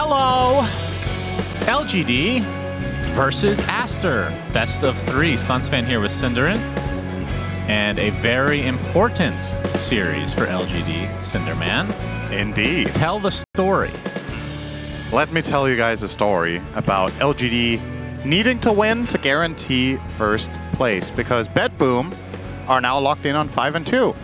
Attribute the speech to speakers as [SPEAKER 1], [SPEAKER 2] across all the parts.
[SPEAKER 1] Hello! LGD versus Aster. Best of 3. Suns fan here with Cinderin. And a very important series for LGD, Cinderman.
[SPEAKER 2] Indeed.
[SPEAKER 1] Tell the story.
[SPEAKER 2] Let me tell you guys a story about LGD needing to win to guarantee first place, because BetBoom are now locked in on 5-2.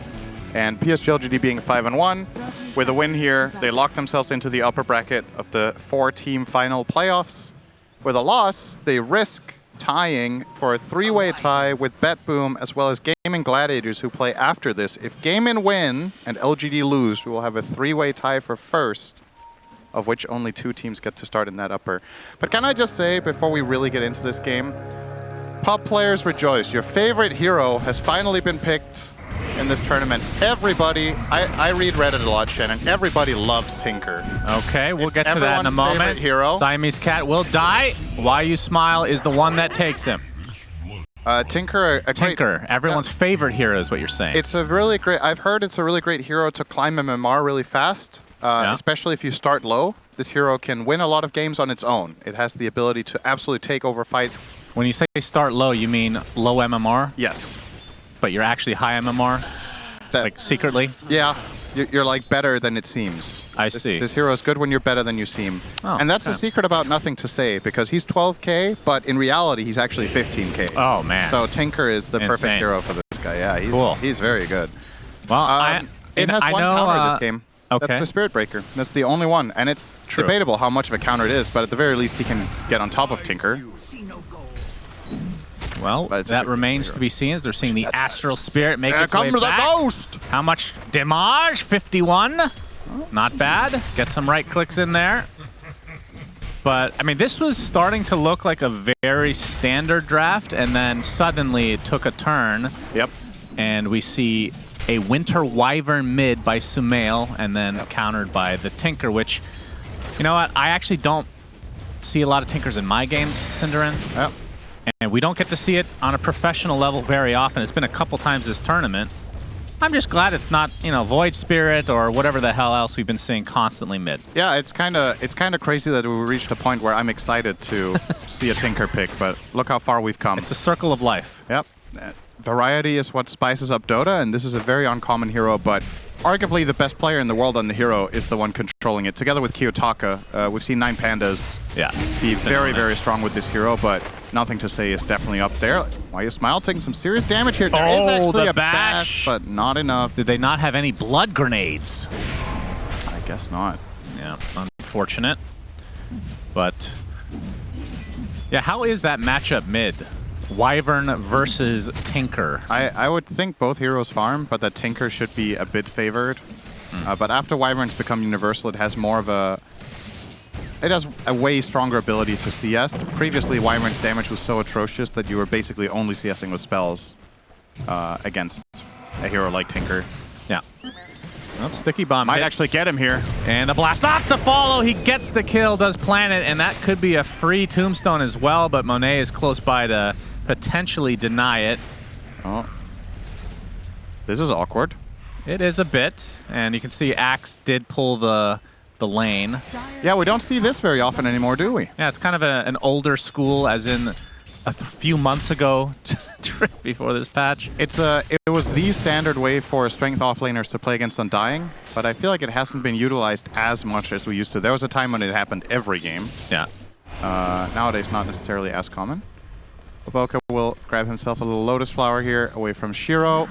[SPEAKER 2] And PSG.LGD being 5-1, with a win here, they lock themselves into the upper bracket of the 4-team final playoffs. With a loss, they risk tying for a 3-way tie with BetBoom as well as Gaming Gladiators, who play after this. If Gaming win and LGD lose, we will have a 3-way tie for first, of which only 2 teams get to start in that upper. But can I just say, before we really get into this game, pub players rejoice. Your favorite hero has finally been picked in this tournament. Everybody, I read Reddit a lot, Shannon. Everybody loves Tinker.
[SPEAKER 1] Okay, we'll get to that in a moment.
[SPEAKER 2] Hero.
[SPEAKER 1] Siamese cat will die. Why You Smile is the one that takes him.
[SPEAKER 2] Tinker,
[SPEAKER 1] everyone's favorite hero is what you're saying.
[SPEAKER 2] It's a really great, I've heard it's a really great hero to climb MMR really fast, especially if you start low. This hero can win a lot of games on its own. It has the ability to absolutely take over fights.
[SPEAKER 1] When you say start low, you mean low MMR?
[SPEAKER 2] Yes.
[SPEAKER 1] But you're actually high MMR? Like secretly?
[SPEAKER 2] Yeah. You're like better than it seems.
[SPEAKER 1] I see.
[SPEAKER 2] This hero is good when you're better than you seem.
[SPEAKER 1] Oh,
[SPEAKER 2] and that's the secret about Nothing to Say, because he's 12K, but in reality, he's actually 15K.
[SPEAKER 1] Oh, man.
[SPEAKER 2] So Tinker is the perfect hero for this guy. Yeah, he's very good.
[SPEAKER 1] Well,
[SPEAKER 2] it has one counter this game.
[SPEAKER 1] Okay.
[SPEAKER 2] That's the Spirit Breaker. That's the only one. And it's debatable how much of a counter it is, but at the very least, he can get on top of Tinker.
[SPEAKER 1] Well, that remains to be seen as they're seeing the Astral Spirit make its way back.
[SPEAKER 2] The ghost!
[SPEAKER 1] How much damage? 51. Not bad. Get some right clicks in there. But, I mean, this was starting to look like a very standard draft, and then suddenly it took a turn.
[SPEAKER 2] Yep.
[SPEAKER 1] And we see a Winter Wyvern mid by Sumail, and then countered by the Tinker, which, you know what, I actually don't see a lot of Tinkers in my games, Cinderin.
[SPEAKER 2] Yep.
[SPEAKER 1] And we don't get to see it on a professional level very often. It's been a couple times this tournament. I'm just glad it's not, you know, Void Spirit or whatever the hell else we've been seeing constantly mid.
[SPEAKER 2] Yeah, it's kind of crazy that we reached a point where I'm excited to see a Tinker pick, but look how far we've come.
[SPEAKER 1] It's a circle of life.
[SPEAKER 2] Yep. Variety is what spices up Dota, and this is a very uncommon hero, but arguably the best player in the world on the hero is the one controlling it. Together with Kiyotaka, we've seen 9 Pandas be very, very strong with this hero, but Nothing to Say is definitely up there. Why You Smile taking some serious damage here. There is actually a bash, but not enough.
[SPEAKER 1] Did they not have any blood grenades?
[SPEAKER 2] I guess not.
[SPEAKER 1] Yeah, unfortunate. But, yeah, how is that matchup mid? Wyvern versus Tinker.
[SPEAKER 2] I would think both heroes farm, but that Tinker should be a bit favored. But after Wyvern's become universal, it has more of a... It has a way stronger ability to CS. Previously, Wyvern's damage was so atrocious that you were basically only CSing with spells against a hero like Tinker.
[SPEAKER 1] Yeah. Oh, sticky bomb.
[SPEAKER 2] Might actually get him here.
[SPEAKER 1] And a blast off to follow. He gets the kill, does Planet, and that could be a free tombstone as well, but Monet is close by to potentially deny it.
[SPEAKER 2] Oh. This is awkward.
[SPEAKER 1] It is a bit, and you can see Axe did pull the lane.
[SPEAKER 2] Yeah, we don't see this very often anymore, do we?
[SPEAKER 1] Yeah, it's kind of an older school, as in a few months ago, before this patch.
[SPEAKER 2] It was the standard way for strength offlaners to play against Undying, but I feel like it hasn't been utilized as much as we used to. There was a time when it happened every game.
[SPEAKER 1] Yeah.
[SPEAKER 2] Nowadays, not necessarily as common. Boboka will grab himself a little Lotus Flower here, away from Shiro.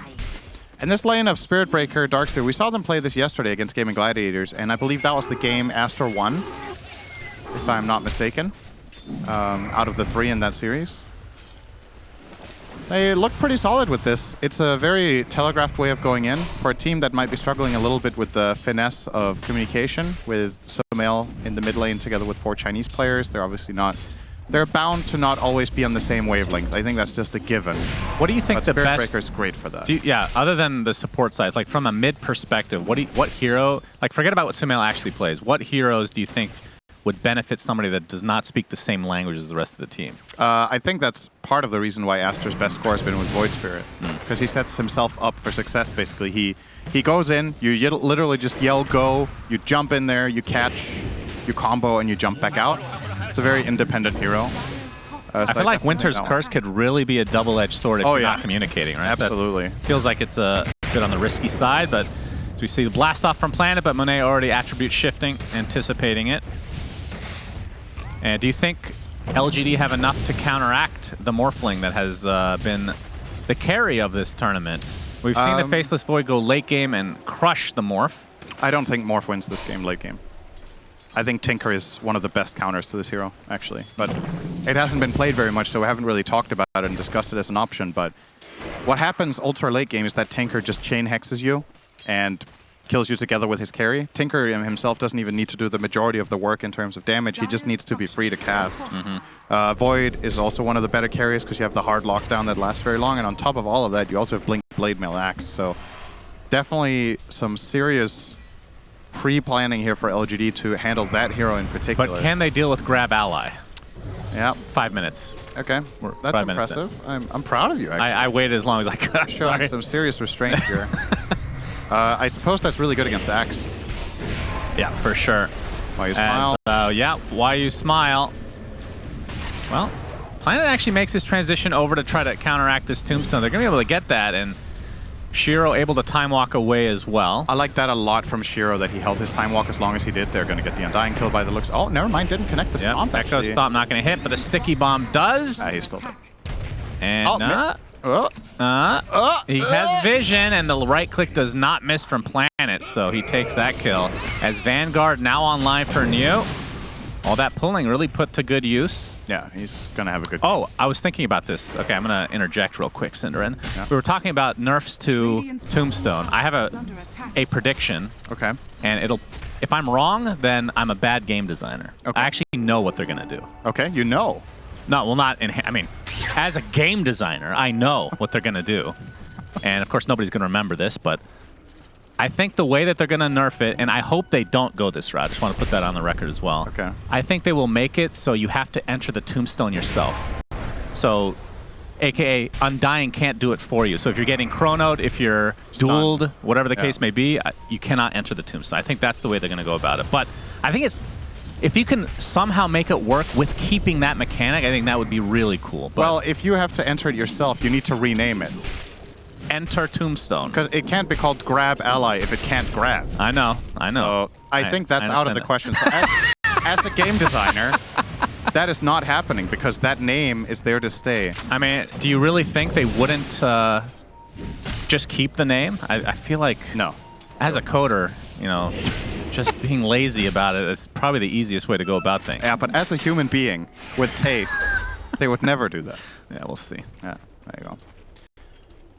[SPEAKER 2] And this lane of Spirit Breaker, Darkseer, we saw them play this yesterday against Gaming Gladiators, and I believe that was the game Aster won, if I'm not mistaken, out of the 3 in that series. They look pretty solid with this. It's a very telegraphed way of going in for a team that might be struggling a little bit with the finesse of communication, with Sumail in the mid lane together with 4 Chinese players. They're obviously not... They're bound to not always be on the same wavelength. I think that's just a given.
[SPEAKER 1] What do you think the
[SPEAKER 2] Spirit
[SPEAKER 1] best...
[SPEAKER 2] Breaker is great for that.
[SPEAKER 1] Yeah, other than the support side, like from a mid perspective, what hero... Like, forget about what Sumail actually plays. What heroes do you think would benefit somebody that does not speak the same language as the rest of the team?
[SPEAKER 2] I think that's part of the reason why Aster's best score has been with Void Spirit, because he sets himself up for success, basically. He goes in, you literally just yell go, you jump in there, you catch, you combo and you jump back out. It's a very independent hero.
[SPEAKER 1] I feel like Winter's Curse could really be a double-edged sword if you're not communicating, right?
[SPEAKER 2] Absolutely.
[SPEAKER 1] Feels like it's a bit on the risky side, but as we see the blast off from Planet, but Monet already attribute shifting, anticipating it. And do you think LGD have enough to counteract the Morphling that has been the carry of this tournament? We've seen the Faceless Void go late game and crush the Morph.
[SPEAKER 2] I don't think Morph wins this game late game. I think Tinker is one of the best counters to this hero, actually. But it hasn't been played very much, so we haven't really talked about it and discussed it as an option. But what happens ultra late game is that Tinker just chain hexes you and kills you together with his carry. Tinker himself doesn't even need to do the majority of the work in terms of damage. He just needs to be free to cast. Void is also one of the better carries because you have the hard lockdown that lasts very long. And on top of all of that, you also have Blink Blade Mail Axe. So definitely some serious pre-planning here for LGD to handle that hero in particular.
[SPEAKER 1] But can they deal with Grab Ally?
[SPEAKER 2] Yeah.
[SPEAKER 1] 5 minutes.
[SPEAKER 2] Okay, that's impressive. I'm proud of you, actually.
[SPEAKER 1] I waited as long as I could.
[SPEAKER 2] Showing some serious restraint here. I suppose that's really good against Axe.
[SPEAKER 1] Yeah, for sure.
[SPEAKER 2] Why you smile?
[SPEAKER 1] Yeah, why you smile. Well, Planet actually makes this transition over to try to counteract this Tombstone. They're going to be able to get that, and Shiro able to time walk away as well.
[SPEAKER 2] I like that a lot from Shiro, that he held his time walk as long as he did. They're going to get the Undying kill by the looks. Oh, never mind, didn't connect the Stomp,
[SPEAKER 1] Echo Stomp not going to hit, but the Sticky Bomb does.
[SPEAKER 2] He's still dead.
[SPEAKER 1] And he has vision, and the right click does not miss from Planet, so he takes that kill. As Vanguard now online for New. All that pulling really put to good use.
[SPEAKER 2] Yeah, he's going to have a good
[SPEAKER 1] Oh, I was thinking about this. Okay, I'm going to interject real quick, Cinderin. Yeah. We were talking about nerfs to Tombstone. I have a prediction.
[SPEAKER 2] Okay.
[SPEAKER 1] And if I'm wrong, then I'm a bad game designer. Okay. I actually know what they're going to do.
[SPEAKER 2] Okay, you know.
[SPEAKER 1] No, well, not in... I mean, as a game designer, I know what they're going to do. And, of course, nobody's going to remember this, but I think the way that they're going to nerf it, and I hope they don't go this route. I just want to put that on the record as well.
[SPEAKER 2] Okay.
[SPEAKER 1] I think they will make it so you have to enter the Tombstone yourself. So, a.k.a. Undying can't do it for you. So if you're getting chronoed, if you're dueled, whatever the case may be, you cannot enter the Tombstone. I think that's the way they're going to go about it. But I think if you can somehow make it work with keeping that mechanic, I think that would be really cool. But
[SPEAKER 2] well, if you have to enter it yourself, you need to rename it.
[SPEAKER 1] Enter Tombstone.
[SPEAKER 2] Because it can't be called Grab Ally if it can't grab.
[SPEAKER 1] I know.
[SPEAKER 2] So I think that's out of the question. So as a game designer, that is not happening because that name is there to stay.
[SPEAKER 1] I mean, do you really think they wouldn't just keep the name? I feel like
[SPEAKER 2] no.
[SPEAKER 1] As a coder, you know, just being lazy about it is probably the easiest way to go about things.
[SPEAKER 2] Yeah, but as a human being with taste, they would never do that.
[SPEAKER 1] Yeah, we'll see.
[SPEAKER 2] Yeah, there you go.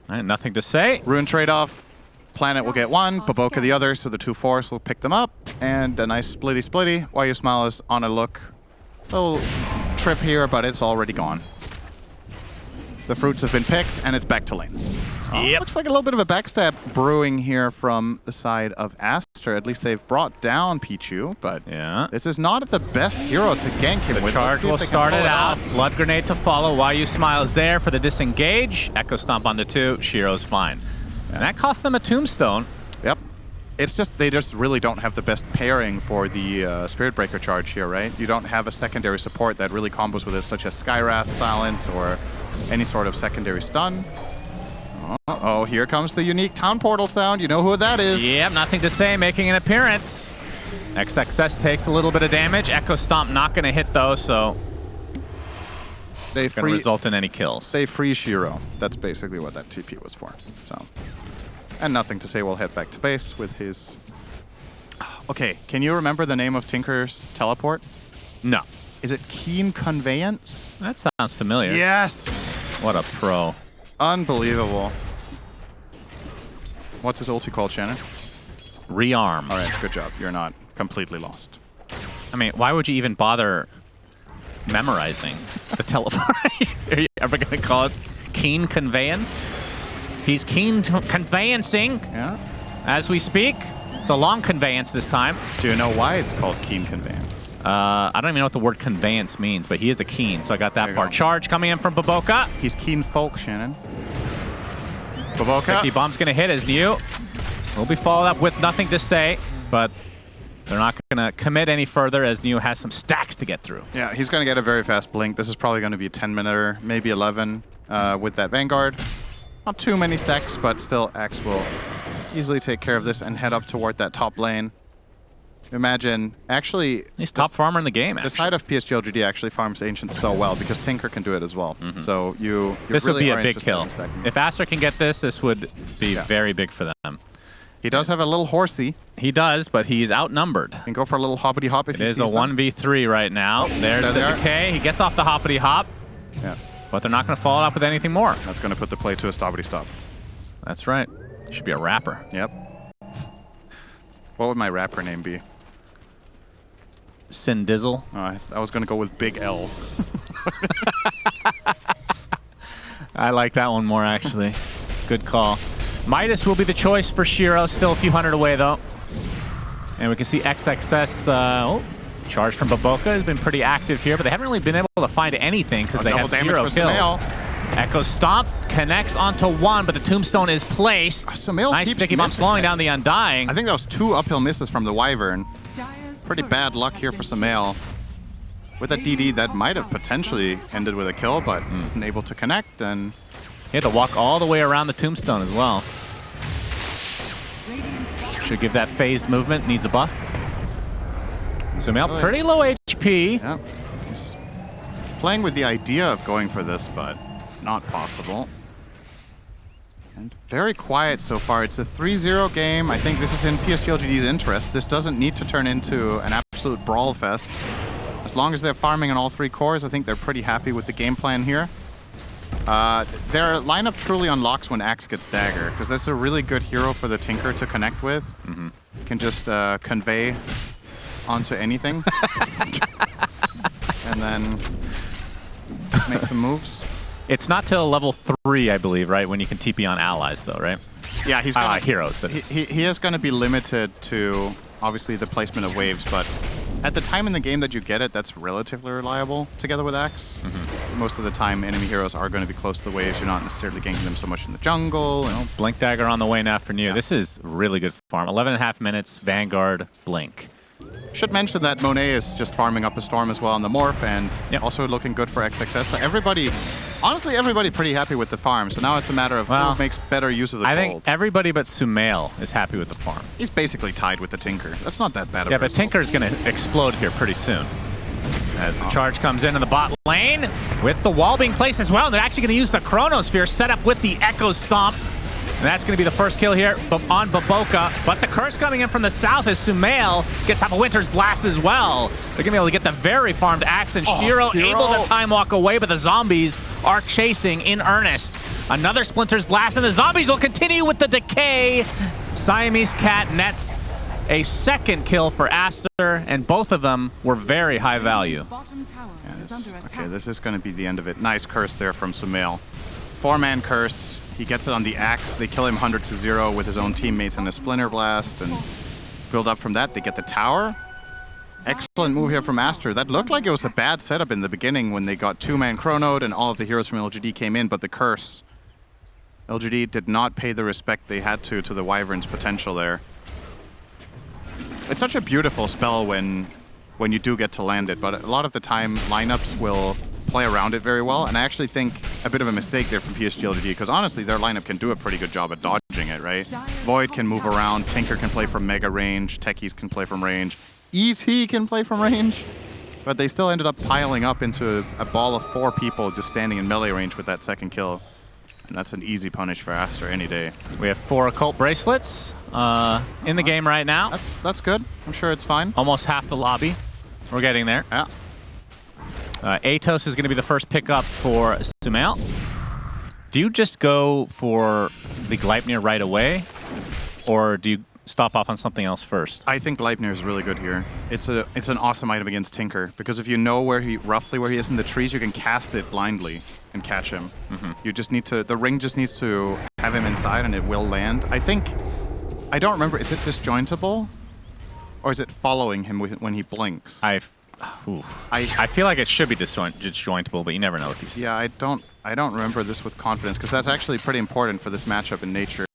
[SPEAKER 1] All right, nothing to say.
[SPEAKER 2] Rune trade-off. Planet will get one, Baboka the other, so the 2/4s will pick them up. And a nice splitty-splitty. Why You Smile is on a little trip here, but it's already gone. The fruits have been picked, and it's back to lane.
[SPEAKER 1] Yep.
[SPEAKER 2] Looks like a little bit of a backstab brewing here from the side of Aster. At least they've brought down Pichu, but this is not the best hero to gank him with.
[SPEAKER 1] The charge will start it out. Blood Grenade to follow. Why You Smile is there for the disengage. Echo Stomp on the 2. Shiro's fine. And that cost them a Tombstone.
[SPEAKER 2] Yep. It's just, they just really don't have the best pairing for the Spirit Breaker charge here, right? You don't have a secondary support that really combos with it, such as Skywrath, Silence, or any sort of secondary stun. Uh-oh, here comes the unique Town Portal sound. You know who that is.
[SPEAKER 1] Yep, nothing to say, making an appearance. XXS takes a little bit of damage. Echo Stomp not going to hit, though, so
[SPEAKER 2] they
[SPEAKER 1] going to result in any kills.
[SPEAKER 2] They free Shiro. That's basically what that TP was for. So, and nothing to say, we'll head back to base with his... Okay, can you remember the name of Tinker's teleport?
[SPEAKER 1] No.
[SPEAKER 2] Is it Keen Conveyance?
[SPEAKER 1] That sounds familiar.
[SPEAKER 2] Yes!
[SPEAKER 1] What a pro.
[SPEAKER 2] Unbelievable. What's his ulti called, Shannon?
[SPEAKER 1] Rearm.
[SPEAKER 2] All right, good job. You're not completely lost.
[SPEAKER 1] I mean, why would you even bother memorizing the teleport? Are you ever going to call it Keen Conveyance? He's keen to conveyancing as we speak. It's a long conveyance this time.
[SPEAKER 2] Do you know why it's called Keen Conveyance?
[SPEAKER 1] I don't even know what the word conveyance means, but he is a keen, so I got that part. Charge coming in from Baboka.
[SPEAKER 2] He's keen folk, Shannon. Baboka.
[SPEAKER 1] The bomb's going to hit as New. Will be followed up with nothing to say, but They're not going to commit any further as Neo has some stacks to get through.
[SPEAKER 2] Yeah, he's going to get a very fast blink. This is probably going to be a 10-minute, maybe 11 with that Vanguard. Not too many stacks, but still Axe will easily take care of this and head up toward that top lane. Imagine, actually...
[SPEAKER 1] He's top farmer in the game, actually.
[SPEAKER 2] The side of PSG.LGD actually farms Ancient so well because Tinker can do it as well. So you
[SPEAKER 1] this
[SPEAKER 2] really
[SPEAKER 1] would be a big kill. If Aster can get this, this would be very big for them.
[SPEAKER 2] He does have a little horsey.
[SPEAKER 1] He does, but he's outnumbered.
[SPEAKER 2] Can go for a little hoppity hop if he sees
[SPEAKER 1] them. It is a 1v3 right now. There's the decay. He gets off the hoppity hop.
[SPEAKER 2] Yeah.
[SPEAKER 1] But they're not going to follow it up with anything more.
[SPEAKER 2] That's going to put the play to a stoppity stop.
[SPEAKER 1] That's right. Should be a rapper.
[SPEAKER 2] Yep. What would my rapper name be?
[SPEAKER 1] Sindizzle.
[SPEAKER 2] I was going to go with Big L.
[SPEAKER 1] I like that one more, actually. Good call. Midas will be the choice for Shiro. Still a few hundred away, though. And we can see XXS. Charge from Baboka has been pretty active here, but they haven't really been able to find anything because they have 0 kills. Echo Stomp connects onto one, but the Tombstone is placed. Nice sticky bomb slowing down the Undying.
[SPEAKER 2] I think that was 2 uphill misses from the Wyvern. Pretty bad luck here for Sumail. With a DD that might have potentially ended with a kill, but wasn't able to connect, and
[SPEAKER 1] he had to walk all the way around the Tombstone as well. Should give that phased movement, needs a buff. Sumail, pretty low HP.
[SPEAKER 2] Yeah. He's playing with the idea of going for this, but not possible. And very quiet so far. It's a 3-0 game. I think this is in PSG.LGD's interest. This doesn't need to turn into an absolute brawl fest. As long as they're farming on all 3 cores, I think they're pretty happy with the game plan here. Their lineup truly unlocks when Axe gets Dagger, because that's a really good hero for the Tinker to connect with. Can just convey onto anything. And then make some moves.
[SPEAKER 1] It's not till level 3, I believe, right? When you can TP on allies, though, right?
[SPEAKER 2] Yeah, he's gonna,
[SPEAKER 1] heroes.
[SPEAKER 2] He is going to be limited to, obviously, the placement of waves, but at the time in the game that you get it, that's relatively reliable together with Axe. Most of the time, enemy heroes are going to be close to the waves. You're not necessarily ganking them so much in the jungle.
[SPEAKER 1] Blink Dagger on the way now for Neo. Yeah. This is really good farm. 11.5 minutes, Vanguard, Blink.
[SPEAKER 2] Should mention that Monet is just farming up a Storm as well on the Morph, and also looking good for XXS. So everybody, honestly, everybody pretty happy with the farm. So now it's a matter of who makes better use of the gold.
[SPEAKER 1] I think everybody but Sumail is happy with the farm.
[SPEAKER 2] He's basically tied with the Tinker. That's not that bad of a
[SPEAKER 1] but Tinker is going to explode here pretty soon. As the charge comes in the bot lane, with the wall being placed as well. And they're actually going to use the Chronosphere set up with the Echo Stomp. And that's going to be the first kill here on Baboka. But the curse coming in from the south as Sumail gets half a Winter's Blast as well. They're going to be able to get the very farmed Axe, and Shiro able to time walk away, but the zombies are chasing in earnest. Another Splinter's Blast, and the zombies will continue with the decay. Siamese Cat nets a second kill for Aster, and both of them were very high value.
[SPEAKER 2] Okay, this is going to be the end of it. Nice curse there from Sumail. 4-man curse. He gets it on the Axe. They kill him 100-0 with his own teammates and a Splinter Blast, and build up from that. They get the tower. Excellent move here from Aster. That looked like it was a bad setup in the beginning when they got 2-man Chronoed and all of the heroes from LGD came in, but the curse. LGD did not pay the respect they had to the Wyvern's potential there. It's such a beautiful spell when you do get to land it, but a lot of the time lineups will play around it very well, and I actually think a bit of a mistake there from PSG.LGD, because honestly their lineup can do a pretty good job at dodging it, right? Void can move around, Tinker can play from mega range, Techies can play from range, ET can play from range, but they still ended up piling up into a ball of 4 people just standing in melee range with that second kill, and that's an easy punish for Aster any day.
[SPEAKER 1] We have 4 occult bracelets in the game right now.
[SPEAKER 2] That's good. I'm sure it's fine.
[SPEAKER 1] Almost half the lobby. We're getting there.
[SPEAKER 2] Yeah.
[SPEAKER 1] Atos is going to be the first pickup for Sumail. Do you just go for the Gleipnir right away, or do you stop off on something else first?
[SPEAKER 2] I think Gleipnir is really good here. It's an awesome item against Tinker, because if you know roughly where he is in the trees, you can cast it blindly and catch him. You just need to, the ring just needs to have him inside and it will land. I don't remember, is it disjointable? Or is it following him when he blinks?
[SPEAKER 1] I feel like it should be disjointable, but you never know with these.
[SPEAKER 2] Yeah, I don't remember this with confidence, because that's actually pretty important for this matchup in nature.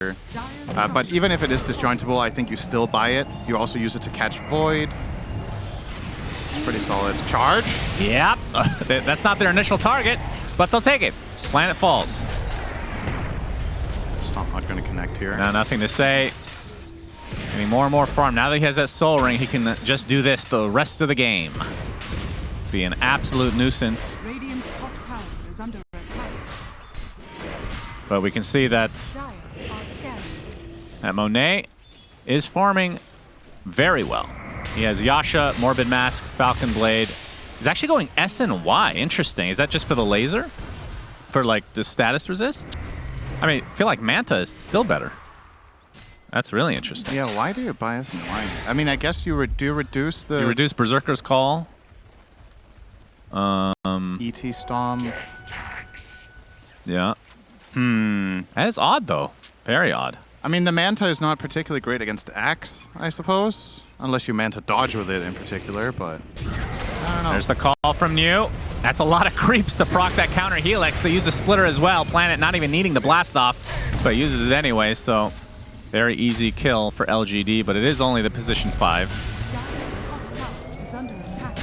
[SPEAKER 2] But even if it is disjointable, I think you still buy it. You also use it to catch Void. It's pretty solid. Charge?
[SPEAKER 1] Yep. That's not their initial target, but they'll take it. Planet falls.
[SPEAKER 2] Stomp not going to connect here.
[SPEAKER 1] Now, nothing to say. Getting more and more farm. Now that he has that soul ring, he can just do this the rest of the game. Be an absolute nuisance.
[SPEAKER 3] Radiant's top tower is under attack.
[SPEAKER 1] But we can see that Monet is farming very well. He has Yasha, Morbid Mask, Falcon Blade. He's actually going S and Y. Interesting. Is that just for the laser? For like the status resist? I mean, I feel like Manta is still better. That's really interesting.
[SPEAKER 2] Yeah, why do you buy S and Y? I mean, I guess you do reduce the...
[SPEAKER 1] You reduce Berserker's Call.
[SPEAKER 2] ET Stomp.
[SPEAKER 1] Yeah. That is odd, though. Very odd.
[SPEAKER 2] I mean, the Manta is not particularly great against Axe, I suppose. Unless you Manta dodge with it in particular, but... I don't know.
[SPEAKER 1] There's the call from New. That's a lot of creeps to proc that counter Helix. They use the splitter as well. Planet not even needing the blast off, but uses it anyway, so... Very easy kill for LGD, but it is only the position 5.
[SPEAKER 3] Dire's top tower is under attack.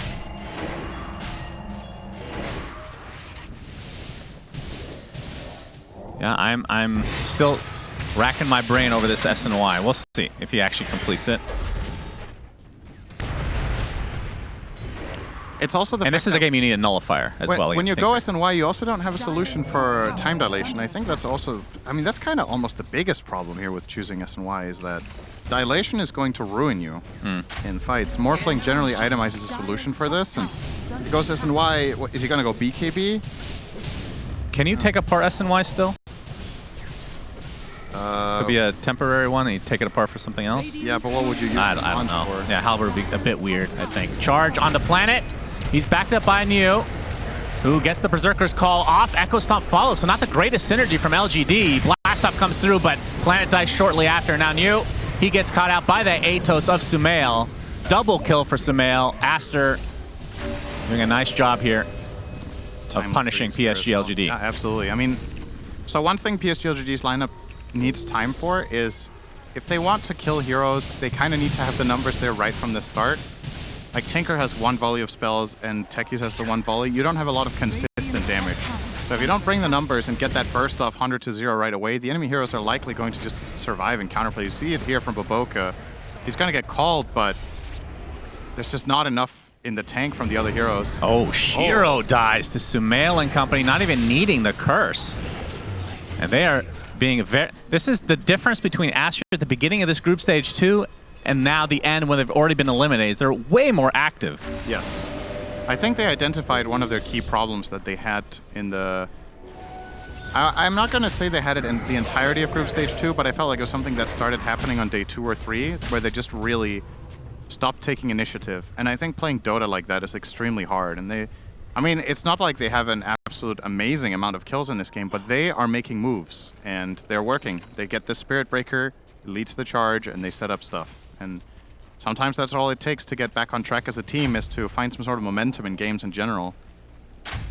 [SPEAKER 1] Yeah, I'm still racking my brain over this S and Y. We'll see if he actually completes it.
[SPEAKER 2] It's also the
[SPEAKER 1] And this is a game you need a nullifier as well.
[SPEAKER 2] When you
[SPEAKER 1] against
[SPEAKER 2] go
[SPEAKER 1] Tinker.
[SPEAKER 2] S and Y, you also don't have a solution for time dilation. I think that's also, I mean, that's kind of almost the biggest problem here with choosing S and Y is that dilation is going to ruin you in fights. Morphling generally itemizes a solution for this, and if he goes S and Y, is he going to go BKB?
[SPEAKER 1] Can you take apart S and Y still? Could be a temporary one and you take it apart for something else?
[SPEAKER 2] Yeah, but what would you use
[SPEAKER 1] I don't know. Yeah, Halberd would be a bit weird, I think. Charge on the Planet. He's backed up by New, who gets the Berserker's Call off. Echo Stomp follows, so not the greatest synergy from LGD. Blast off comes through, but Planet dies shortly after. Now New, he gets caught out by the Atos of Sumail. Double kill for Sumail. Aster doing a nice job here of punishing PSG.LGD.
[SPEAKER 2] Yeah, absolutely. I mean, so one thing PSG.LGD's lineup needs time for is if they want to kill heroes, they kind of need to have the numbers there right from the start. Like Tinker has one volley of spells and Techies has the one volley. You don't have a lot of consistent damage. So if you don't bring the numbers and get that burst off 100 to 0 right away, the enemy heroes are likely going to just survive and counterplay. You see it here from Baboka. He's going to get called, but there's just not enough in the tank from the other heroes.
[SPEAKER 1] Oh, Shiro dies to Sumail and company, not even needing the curse. And they are being very... This is the difference between Aster at the beginning of this group stage 2 and now the end when they've already been eliminated. They're way more active.
[SPEAKER 2] Yes. I think they identified one of their key problems that they had in the... I'm not going to say they had it in the entirety of group stage 2, but I felt like it was something that started happening on day 2 or 3, where they just really stopped taking initiative. And I think playing Dota like that is extremely hard. And they... I mean, it's not like they have an absolute amazing amount of kills in this game, but they are making moves, and they're working. They get the Spirit Breaker, it leads to the charge, and they set up stuff. And sometimes that's all it takes to get back on track as a team, is to find some sort of momentum in games in general.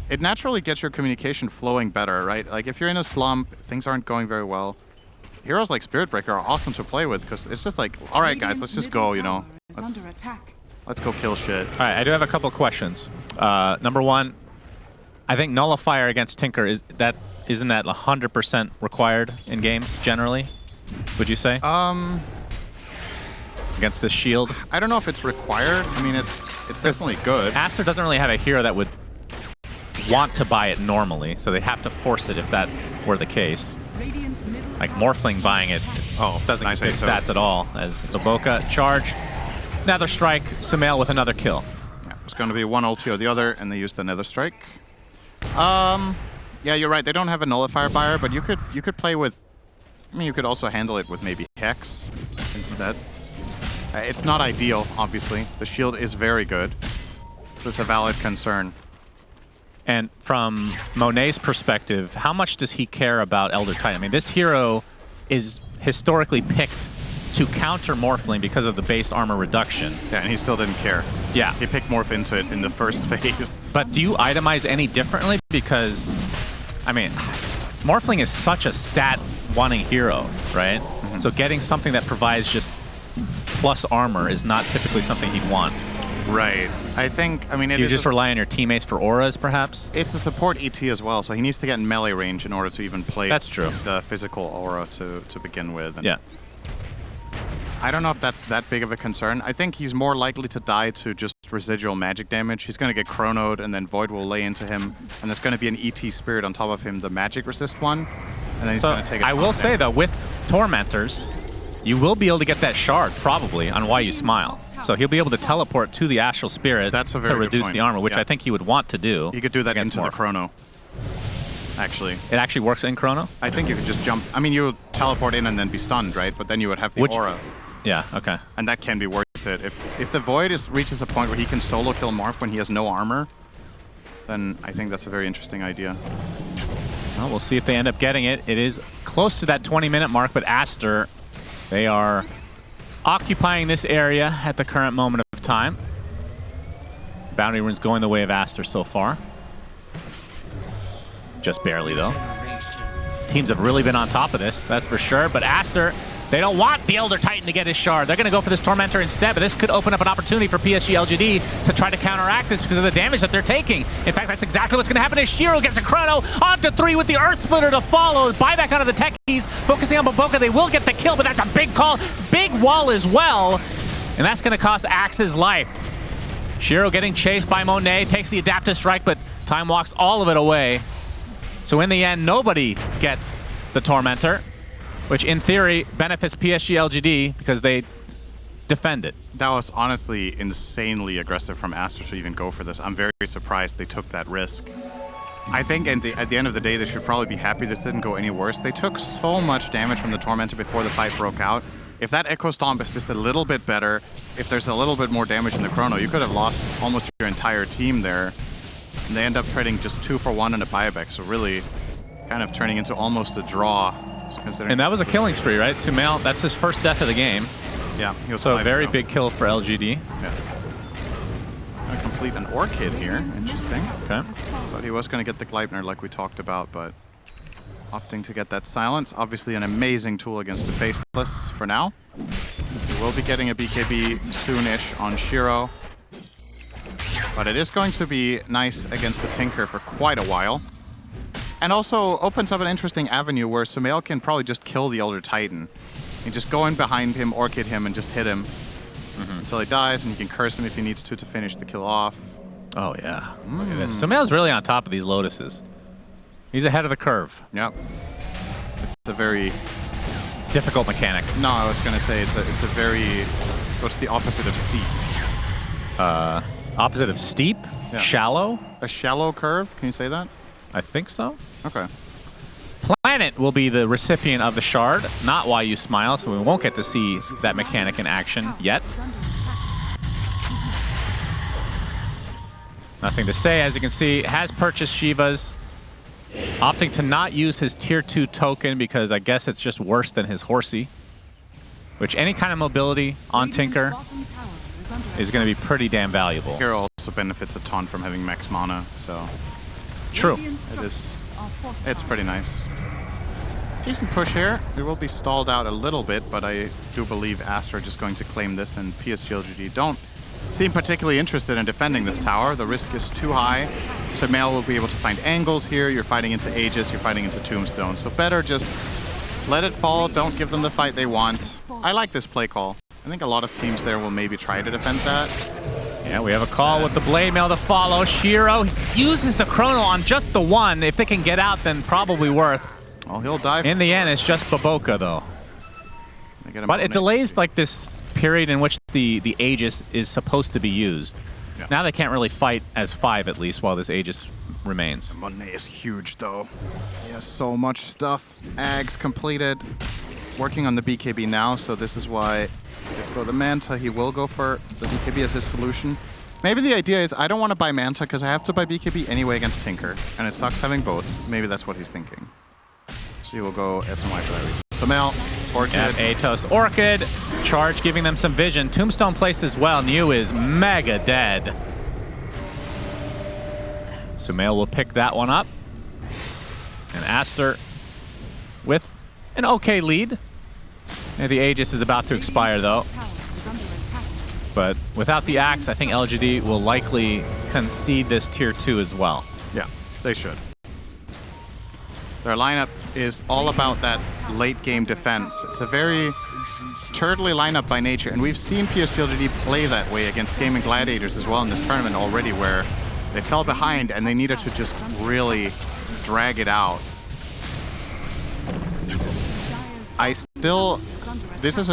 [SPEAKER 2] It naturally gets your communication flowing better, right? Like, if you're in a slump, things aren't going very well. Heroes like Spirit Breaker are awesome to play with, because it's just like, all right, guys, let's just go, you know. Let's go kill shit.
[SPEAKER 1] All right, I do have a couple questions. Number one, I think Nullifier against Tinker, isn't that 100% required in games, generally? Would you say? Against the shield?
[SPEAKER 2] I don't know if it's required. I mean, it's definitely good.
[SPEAKER 1] Aster doesn't really have a hero that would want to buy it normally, so they have to force it if that were the case. Like Morphling buying it doesn't
[SPEAKER 2] nice
[SPEAKER 1] get good stats at all. As Zaboka charge, Nether Strike, Sumail with another kill.
[SPEAKER 2] Yeah, it's going to be one ulti or the other, and they use the Nether Strike. Yeah, you're right. They don't have a Nullifier buyer, but you could play with... I mean, you could also handle it with maybe Hex instead. It's not ideal, obviously. The shield is very good, so it's a valid concern.
[SPEAKER 1] And from Monet's perspective, how much does he care about Elder Titan? I mean, this hero is historically picked to counter Morphling because of the base armor reduction.
[SPEAKER 2] Yeah, and he still didn't care.
[SPEAKER 1] Yeah.
[SPEAKER 2] He picked Morph into it in the first phase.
[SPEAKER 1] But do you itemize any differently? Because, I mean, Morphling is such a stat wanting hero, right? So getting something that provides just plus armor is not typically something he'd want.
[SPEAKER 2] Right. I think, I mean,
[SPEAKER 1] You just rely on your teammates for auras, perhaps?
[SPEAKER 2] it's a support ET as well, so he needs to get in melee range in order to even place
[SPEAKER 1] That's true.
[SPEAKER 2] the physical aura to begin with. And
[SPEAKER 1] Yeah.
[SPEAKER 2] I don't know if that's that big of a concern. I think he's more likely to die to just residual magic damage. He's going to get chronoed, and then Void will lay into him, and there's going to be an ET Spirit on top of him, the magic resist one, and then he's going to take a
[SPEAKER 1] I will say, though, with Tormentors, you will be able to get that shard, probably, on Why You Smile. So he'll be able to teleport to the Astral Spirit
[SPEAKER 2] That's a very
[SPEAKER 1] to
[SPEAKER 2] good
[SPEAKER 1] reduce
[SPEAKER 2] point.
[SPEAKER 1] the armor, which
[SPEAKER 2] Yeah.
[SPEAKER 1] I think he would want to do.
[SPEAKER 2] You could do that
[SPEAKER 1] against
[SPEAKER 2] into the
[SPEAKER 1] Morph.
[SPEAKER 2] chrono, actually.
[SPEAKER 1] It actually works in Chrono?
[SPEAKER 2] I think you could just jump. I mean, you would teleport in and then be stunned, right? But then you would have the aura.
[SPEAKER 1] Yeah, okay.
[SPEAKER 2] And that can be worth it. If the Void reaches a point where he can solo kill Morph when he has no armor, then I think that's a very interesting idea.
[SPEAKER 1] Well, we'll see if they end up getting it. It is close to that 20-minute mark, but Aster, they are occupying this area at the current moment of time. Bounty Rune's going the way of Aster so far. Just barely, though. Teams have really been on top of this, that's for sure. But Aster, they don't want the Elder Titan to get his shard. They're going to go for this Tormentor instead, but this could open up an opportunity for PSG.LGD to try to counteract this because of the damage that they're taking. In fact, that's exactly what's going to happen as Shiro gets a chrono onto 3 with the Earth Splitter to follow. Buyback onto the techies, focusing on Boboka. They will get the kill, but that's a big call. Big wall as well, and that's going to cost Axe's life. Shiro getting chased by Monet, takes the Adaptive Strike, but time walks all of it away. So in the end, nobody gets the Tormentor, which in theory benefits PSG.LGD because they defend it.
[SPEAKER 2] That was honestly insanely aggressive from Aster to even go for this. I'm very surprised they took that risk. I think at the end of the day, they should probably be happy this didn't go any worse. They took so much damage from the Tormentor before the fight broke out. If that Echo Stomp is just a little bit better, if there's a little bit more damage in the Chrono, you could have lost almost your entire team there. And they end up trading just 2 for 1 and a buyback, so really kind of turning into almost a draw.
[SPEAKER 1] And that was a killing spree, right? Sumail, that's his first death of the game.
[SPEAKER 2] Yeah, he was
[SPEAKER 1] So a very big kill for LGD.
[SPEAKER 2] Yeah. Gonna complete an Orchid here, interesting.
[SPEAKER 1] Okay.
[SPEAKER 2] But he was gonna get the Gleipnir like we talked about, but opting to get that silence. Obviously an amazing tool against the Faceless for now. We will be getting a BKB soonish on Shiro. But it is going to be nice against the Tinker for quite a while. And also opens up an interesting avenue where Sumail can probably just kill the Elder Titan. You just go in behind him, Orchid him, and just hit him until he dies, and you can curse him if he needs to finish the kill off.
[SPEAKER 1] Oh, yeah. Look at this. Sumail's really on top of these Lotuses. He's ahead of the curve.
[SPEAKER 2] Yep. It's a very
[SPEAKER 1] difficult mechanic.
[SPEAKER 2] No, I was going to say it's a very... What's the opposite of steep?
[SPEAKER 1] Opposite of steep?
[SPEAKER 2] Yeah.
[SPEAKER 1] Shallow?
[SPEAKER 2] A shallow curve? Can you say that?
[SPEAKER 1] I think so.
[SPEAKER 2] Okay.
[SPEAKER 1] Planet will be the recipient of the shard, not Why You Smile, so we won't get to see that mechanic in action yet. Nothing to say. As you can see, has purchased Shiva's, opting to not use his tier 2 token because I guess it's just worse than his Horsey, which any kind of mobility on Tinker is going to be pretty damn valuable.
[SPEAKER 2] Hero also benefits a ton from having max mana, so...
[SPEAKER 1] True.
[SPEAKER 2] It's pretty nice. Decent push here. It will be stalled out a little bit, but I do believe Aster are just going to claim this, and PSG.LGD don't seem particularly interested in defending this tower. The risk is too high. Sumail will be able to find angles here. You're fighting into Aegis, you're fighting into Tombstone. So better just let it fall. Don't give them the fight they want. I like this play call. I think a lot of teams there will maybe try to defend that.
[SPEAKER 1] Yeah, we have a call with the Blade Mail to follow. Shiro uses the Chrono on just the one. If they can get out, then probably worth.
[SPEAKER 2] Oh, he'll dive.
[SPEAKER 1] In the end, it's just Boboka, though. But it delays like this period in which the Aegis is supposed to be used.
[SPEAKER 2] Yeah.
[SPEAKER 1] Now they can't really fight as 5 at least while this Aegis remains.
[SPEAKER 2] Monet is huge, though. He has so much stuff. Ags completed. Working on the BKB now, so this is why for the Manta, he will go for the BKB as his solution. Maybe the idea is I don't want to buy Manta because I have to buy BKB anyway against Tinker, and it sucks having both. Maybe that's what he's thinking. So he will go SMY for that reason. Sumail, Orchid.
[SPEAKER 1] Yeah, Atos, Orchid, Charge giving them some vision. Tombstone placed as well. Niu is mega dead. Sumail will pick that one up. And Aster with an okay lead. And the Aegis is about to expire, though.
[SPEAKER 3] Tower is under attack.
[SPEAKER 1] But without the Axe, I think LGD will likely concede this tier 2 as well.
[SPEAKER 2] Yeah, they should. Their lineup is all about that late game defense. It's a very turtly lineup by nature, and we've seen PSG.LGD play that way against Gaming Gladiators as well in this tournament already, where they fell behind and they needed to just really drag it out. This is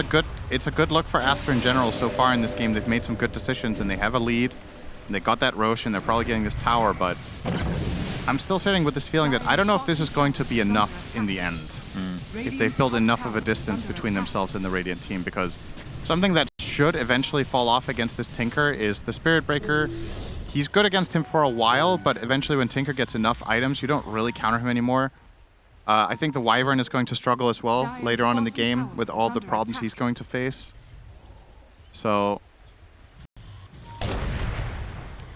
[SPEAKER 2] it's a good look for Aster in general so far in this game. They've made some good decisions and they have a lead. And they got that Rosh and they're probably getting this tower, but I'm still sitting with this feeling that I don't know if this is going to be enough in the end. If they've built enough of a distance between themselves and the Radiant team, because something that should eventually fall off against this Tinker is the Spirit Breaker. He's good against him for a while, but eventually when Tinker gets enough items, you don't really counter him anymore. I think the Wyvern is going to struggle as well later on in the game with all the problems he's going to face. So,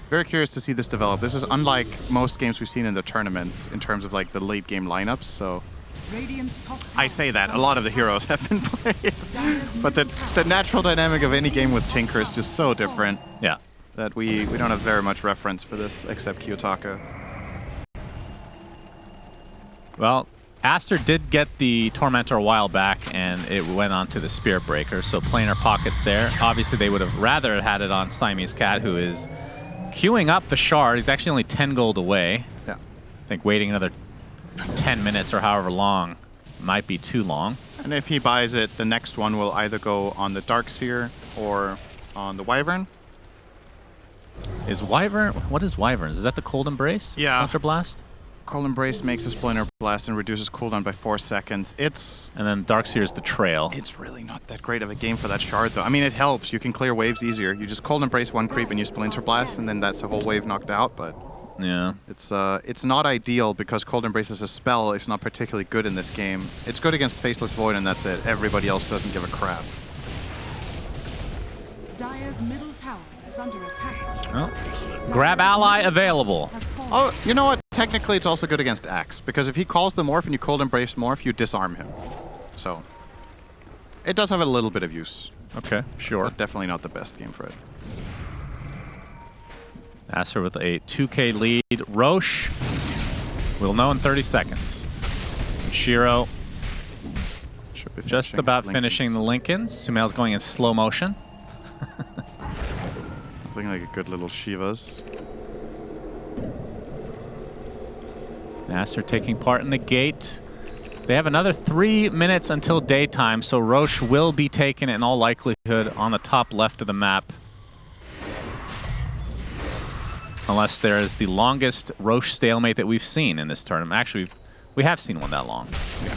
[SPEAKER 2] very curious to see this develop. This is unlike most games we've seen in the tournament in terms of like the late game lineups. So, I say that a lot of the heroes have been played, but the natural dynamic of any game with Tinker is just so different.
[SPEAKER 1] Yeah,
[SPEAKER 2] that we don't have very much reference for this except Kiyotaka.
[SPEAKER 1] well, Aster did get the Tormentor a while back, and it went on to the Spirit Breaker, so planar pockets there. Obviously, they would have rather had it on Siamese Cat, who is queuing up the shard. He's actually only 10 gold away.
[SPEAKER 2] Yeah.
[SPEAKER 1] I think waiting another 10 minutes or however long might be too long.
[SPEAKER 2] And if he buys it, the next one will either go on the Darkseer or on the Wyvern.
[SPEAKER 1] Is Wyvern... What is Wyvern? Is that the Cold Embrace?
[SPEAKER 2] Yeah.
[SPEAKER 1] Counter Blast?
[SPEAKER 2] Cold Embrace makes a Splinter Blast and reduces cooldown by 4 seconds.
[SPEAKER 1] And then Darkseer is the Trail.
[SPEAKER 2] It's really not that great of a game for that shard, though. I mean, it helps. You can clear waves easier. You just Cold Embrace one creep and you Splinter Blast, and then that's the whole wave knocked out, but...
[SPEAKER 1] Yeah.
[SPEAKER 2] It's not ideal because Cold Embrace as a spell is not particularly good in this game. It's good against Faceless Void and that's it. Everybody else doesn't give a crap.
[SPEAKER 3] Dire's middle tower is under attack.
[SPEAKER 1] Well, grab ally available.
[SPEAKER 2] Oh, you know what? Technically, it's also good against Axe, because if he calls the Morph and you Cold Embrace Morph, you disarm him. So, it does have a little bit of use.
[SPEAKER 1] Okay, sure.
[SPEAKER 2] But definitely not the best game for it.
[SPEAKER 1] Aster with a 2k lead. Rosh, we'll know in 30 seconds. And Shiro
[SPEAKER 2] Should be
[SPEAKER 1] just about finishing the Lincolns. Sumail's going in slow motion.
[SPEAKER 2] Looking like a good little Shivas.
[SPEAKER 1] Aster taking part in the gate. They have another 3 minutes until daytime, so Rosh will be taken in all likelihood on the top left of the map. Unless there is the longest Rosh stalemate that we've seen in this tournament. Actually, we have seen one that long.
[SPEAKER 2] Yeah.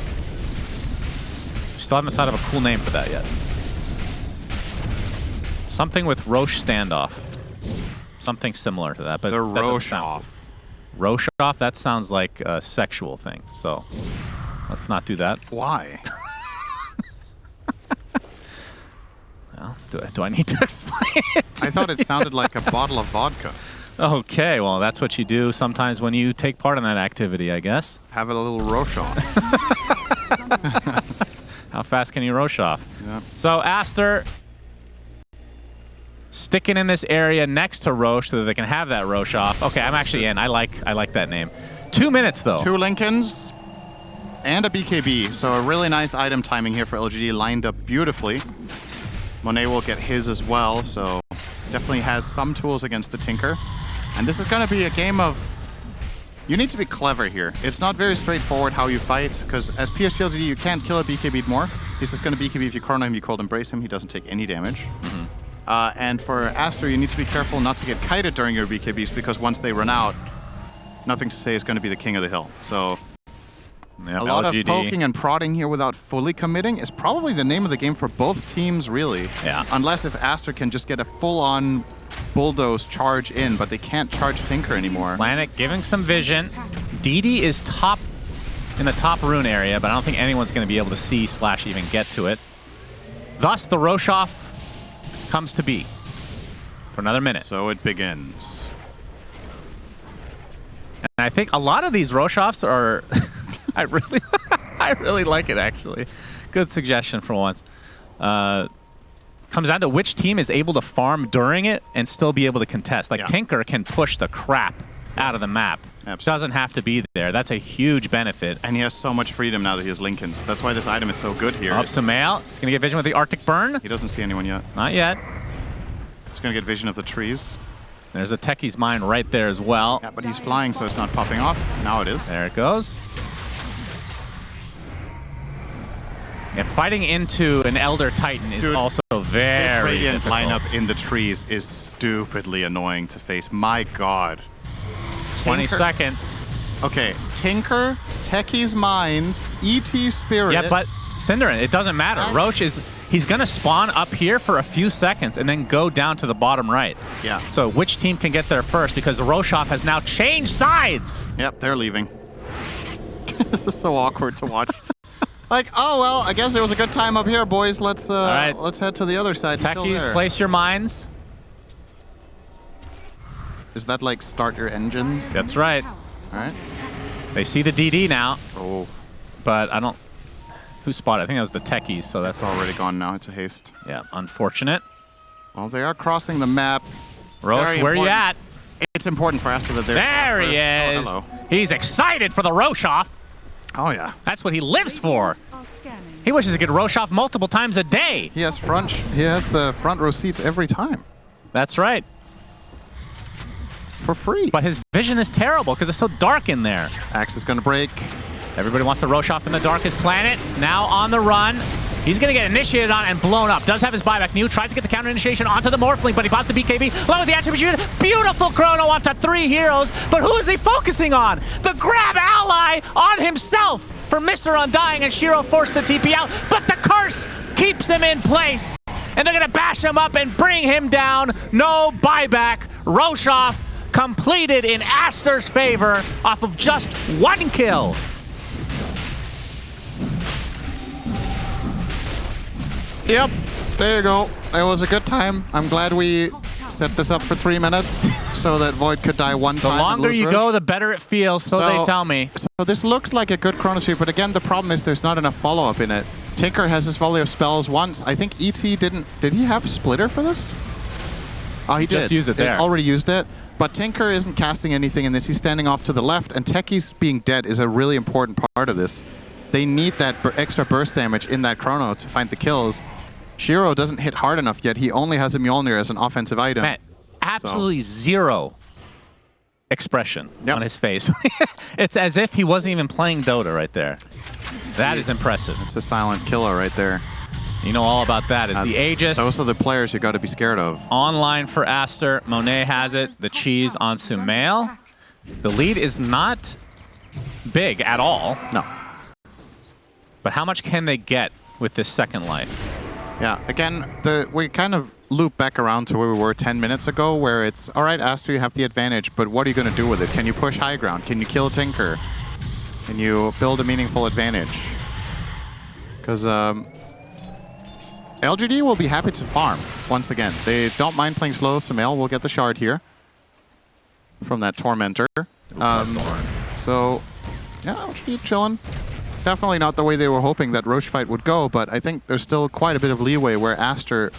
[SPEAKER 1] Still haven't thought of a cool name for that yet. Something with Rosh standoff. Something similar to that, but
[SPEAKER 2] The
[SPEAKER 1] that
[SPEAKER 2] Rosh off.
[SPEAKER 1] Rosh off? That sounds like a sexual thing, so let's not do that.
[SPEAKER 2] Why?
[SPEAKER 1] Well, do I need to explain it?
[SPEAKER 2] I thought it sounded like a bottle of vodka.
[SPEAKER 1] Okay, well, that's what you do sometimes when you take part in that activity, I guess.
[SPEAKER 2] Have a little Rosh off.
[SPEAKER 1] How fast can you Rosh off?
[SPEAKER 2] Yeah.
[SPEAKER 1] So Aster sticking in this area next to Rosh so that they can have that Rosh off. Okay, I'm actually in. I like that name. 2 minutes though.
[SPEAKER 2] 2 Lincolns and a BKB. So a really nice item timing here for LGD, lined up beautifully. Monet will get his as well, so definitely has some tools against the Tinker. And this is going to be a game of... You need to be clever here. It's not very straightforward how you fight, because as PSG.LGD, you can't kill a BKB'd Morph. He's just going to BKB if you chrono him, you Cold Embrace him, he doesn't take any damage. And for Aster, you need to be careful not to get kited during your BKBs, because once they run out, Nothing to Say is going to be the king of the hill. So
[SPEAKER 1] Yep,
[SPEAKER 2] a lot
[SPEAKER 1] LGD.
[SPEAKER 2] of poking and prodding here without fully committing is probably the name of the game for both teams, really.
[SPEAKER 1] Yeah.
[SPEAKER 2] Unless if Aster can just get a full-on bulldoze charge in, but they can't charge Tinker anymore.
[SPEAKER 1] Planet giving some vision. DD is top in the top rune area, but I don't think anyone's going to be able to see / even get to it. Thus, the Roshoff comes to be for another minute.
[SPEAKER 2] So it begins.
[SPEAKER 1] And I think a lot of these Roshoffs are... I really... I really like it, actually. Good suggestion for once. Comes down to which team is able to farm during it and still be able to contest. Like, Tinker can push the crap out of the map.
[SPEAKER 2] Absolutely.
[SPEAKER 1] Doesn't have to be there. That's a huge benefit.
[SPEAKER 2] And he has so much freedom now that he has Lincolns. That's why this item is so good here.
[SPEAKER 1] Up to Mail. It's going to get vision with the Arctic Burn.
[SPEAKER 2] He doesn't see anyone yet.
[SPEAKER 1] Not yet.
[SPEAKER 2] It's going to get vision of the trees.
[SPEAKER 1] There's a Techie's Mine right there as well.
[SPEAKER 2] Yeah, but he's flying, so it's not popping off. Now it is.
[SPEAKER 1] There it goes. And fighting into an Elder Titan is also very
[SPEAKER 2] This Radiant
[SPEAKER 1] difficult.
[SPEAKER 2] lineup in the trees is stupidly annoying to face. My God.
[SPEAKER 1] 20
[SPEAKER 2] Tinker-
[SPEAKER 1] seconds.
[SPEAKER 2] Okay, Tinker, Techie's Mines, ET Spirit.
[SPEAKER 1] Yeah, but Cinderin, it doesn't matter. Roche he's going to spawn up here for a few seconds and then go down to the bottom right.
[SPEAKER 2] Yeah.
[SPEAKER 1] So which team can get there first? Because Roshoff has now changed sides.
[SPEAKER 2] Yep, they're leaving. This is so awkward to watch. Like, oh well, I guess it was a good time up here, boys. Let's let's head to the other side.
[SPEAKER 1] Techies, place your mines.
[SPEAKER 2] Is that like start your engines?
[SPEAKER 1] That's right.
[SPEAKER 3] Tower is
[SPEAKER 2] All right.
[SPEAKER 3] under attack.
[SPEAKER 1] They see the DD now,
[SPEAKER 2] Oh,
[SPEAKER 1] but I don't... Who spotted? I think that was the Techies, so that's
[SPEAKER 2] it's already gone now. It's a haste.
[SPEAKER 1] yeah, unfortunate.
[SPEAKER 2] Well, they are crossing the map.
[SPEAKER 1] Roche,
[SPEAKER 2] Very
[SPEAKER 1] where you
[SPEAKER 2] important.
[SPEAKER 1] at?
[SPEAKER 2] It's important for Aster that they're
[SPEAKER 1] There he
[SPEAKER 2] first.
[SPEAKER 1] is.
[SPEAKER 2] Oh, hello.
[SPEAKER 1] He's excited for the Roshoff.
[SPEAKER 2] Oh yeah.
[SPEAKER 1] That's what he lives for.
[SPEAKER 3] Are scanning.
[SPEAKER 1] He wishes he could Roshoff multiple times a day.
[SPEAKER 2] He has the front row seats every time
[SPEAKER 1] That's right.
[SPEAKER 2] for free.
[SPEAKER 1] But his vision is terrible because it's so dark in there.
[SPEAKER 2] Axe is going to break.
[SPEAKER 1] Everybody wants to Roshoff in the darkest planet. Now on the run. He's going to get initiated on and blown up. Does have his buyback. Mew tries to get the counter initiation onto the Morphling, but he pops the BKB. Along with the attribute. Beautiful chrono off to 3 heroes. But who is he focusing on? The grab ally on himself for Mr. Undying, and Shiro forced to TP out. But the curse keeps him in place. And they're going to bash him up and bring him down. No buyback. Roshoff completed in Aster's favor off of just 1 kill.
[SPEAKER 2] Yep, there you go. It was a good time. I'm glad we set this up for 3 minutes so that Void could die one
[SPEAKER 1] The
[SPEAKER 2] time. and
[SPEAKER 1] longer
[SPEAKER 2] lose
[SPEAKER 1] you
[SPEAKER 2] Rush.
[SPEAKER 1] go, the better it feels, so they tell me.
[SPEAKER 2] So this looks like a good chronosphere, but again, the problem is there's not enough follow-up in it. Tinker has his volley of spells once. I think ET didn't... Did he have Splitter for this? Oh, he did.
[SPEAKER 1] Just used it there.
[SPEAKER 2] He already used it. But Tinker isn't casting anything in this. He's standing off to the left, and Techie's being dead is a really important part of this. They need that extra burst damage in that chrono to find the kills. Shiro doesn't hit hard enough yet. He only has a Mjolnir as an offensive item.
[SPEAKER 1] Man, absolutely zero expression on his face. It's as if he wasn't even playing Dota right there. That is impressive.
[SPEAKER 2] It's a silent killer right there.
[SPEAKER 1] You know all about that. It's the Aegis.
[SPEAKER 2] Those are the players you got to be scared of.
[SPEAKER 1] Online for Aster. Monet has it. The cheese on Sumail. The lead is not big at all.
[SPEAKER 2] No.
[SPEAKER 1] But how much can they get with this second life?
[SPEAKER 2] Yeah, again, we kind of loop back around to where we were 10 minutes ago, where it's, all right, Aster, you have the advantage, but what are you going to do with it? Can you push high ground? Can you kill Tinker? Can you build a meaningful advantage? Because LGD will be happy to farm, once again. They don't mind playing slow. Sumail will get the shard here from that Tormentor. So, yeah, LGD chilling. Definitely not the way they were hoping that Roche fight would go, but I think there's still quite a bit of leeway where Aster...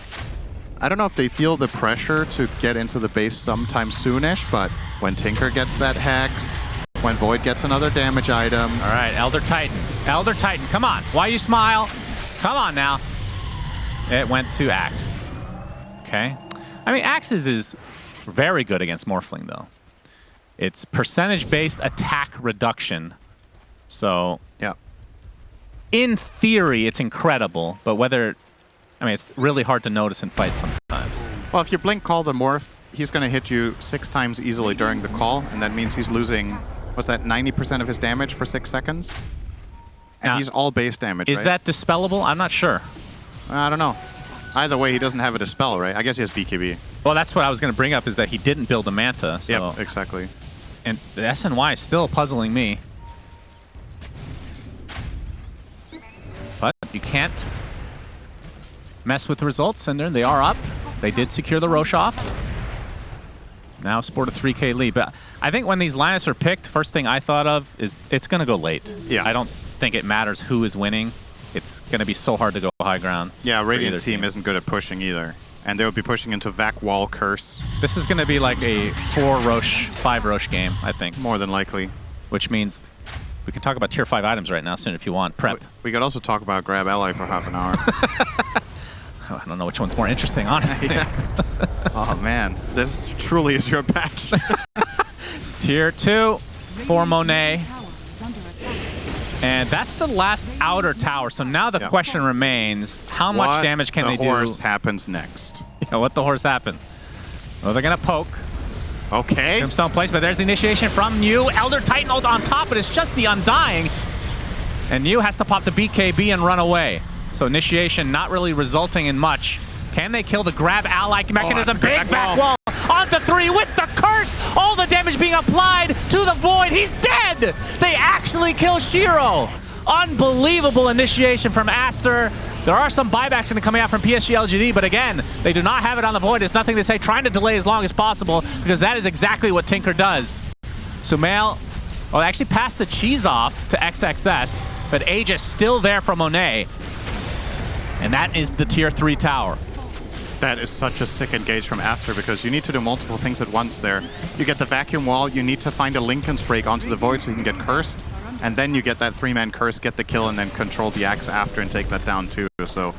[SPEAKER 2] I don't know if they feel the pressure to get into the base sometime soonish, but when Tinker gets that Hex, when Void gets another damage item...
[SPEAKER 1] All right, Elder Titan. Elder Titan, come on. Why you smile? Come on now. It went to Axe. Okay. I mean, Axe's is very good against Morphling, though. It's percentage-based attack reduction. So...
[SPEAKER 2] Yeah.
[SPEAKER 1] In theory, it's incredible, but whether... I mean, it's really hard to notice in fights sometimes.
[SPEAKER 2] Well, if you blink call the Morph, he's going to hit you 6 times easily during the call, and that means he's losing, what's that, 90% of his damage for 6 seconds? And
[SPEAKER 1] Now,
[SPEAKER 2] he's all base damage,
[SPEAKER 1] Is
[SPEAKER 2] right?
[SPEAKER 1] that dispellable? I'm not sure.
[SPEAKER 2] I don't know. Either way, he doesn't have a dispel, right? I guess he has BKB.
[SPEAKER 1] Well, that's what I was going to bring up, is that he didn't build a Manta. So.
[SPEAKER 2] Yep, exactly.
[SPEAKER 1] And the SNY is still puzzling me. But you can't mess with the results, Cinder. They are up. They did secure the Roshoff. Now sport a 3K lead. But I think when these lineups are picked, first thing I thought of is it's going to go late.
[SPEAKER 2] Yeah.
[SPEAKER 1] I don't think it matters who is winning. It's going to be so hard to go high ground.
[SPEAKER 2] Yeah, Radiant team isn't good at pushing either. And they'll be pushing into Vac Wall Curse.
[SPEAKER 1] This is going to be like a 4 Roche, 5 Roche game, I think.
[SPEAKER 2] More than likely.
[SPEAKER 1] Which means we can talk about tier 5 items right now soon if you want. Prep.
[SPEAKER 2] We could also talk about Grab Ally for half an hour.
[SPEAKER 1] I don't know which one's more interesting, honestly.
[SPEAKER 2] Oh, man. This truly is your patch.
[SPEAKER 1] Tier 2 for Monet. And that's the last outer tower. So now the question remains, how much damage can they do?
[SPEAKER 2] What the horse happens next?
[SPEAKER 1] Yeah, what the horse happened? Well, they're going to poke.
[SPEAKER 2] Okay.
[SPEAKER 1] Tombstone placement. There's the initiation from New. Elder Titan ult on top, but it's just the Undying. And New has to pop the BKB and run away. So initiation not really resulting in much. Can they kill the grab ally mechanism? Big back wall. Onto 3 with the curse. All the damage being applied to the void. He's dead. They actually kill Shiro. Unbelievable initiation from Aster. There are some buybacks going to come out from PSG.LGD, but again, they do not have it on the void. It's nothing to say. Trying to delay as long as possible because that is exactly what Tinker does. Sumail, well, actually passed the cheese off to XXS, but Age is still there for Monet. And that is the tier 3 tower.
[SPEAKER 2] That is such a sick engage from Aster because you need to do multiple things at once there. You get the vacuum wall, you need to find a Linken's break onto the void so you can get cursed, and then you get that 3-man curse, get the kill, and then control the axe after and take that down too. So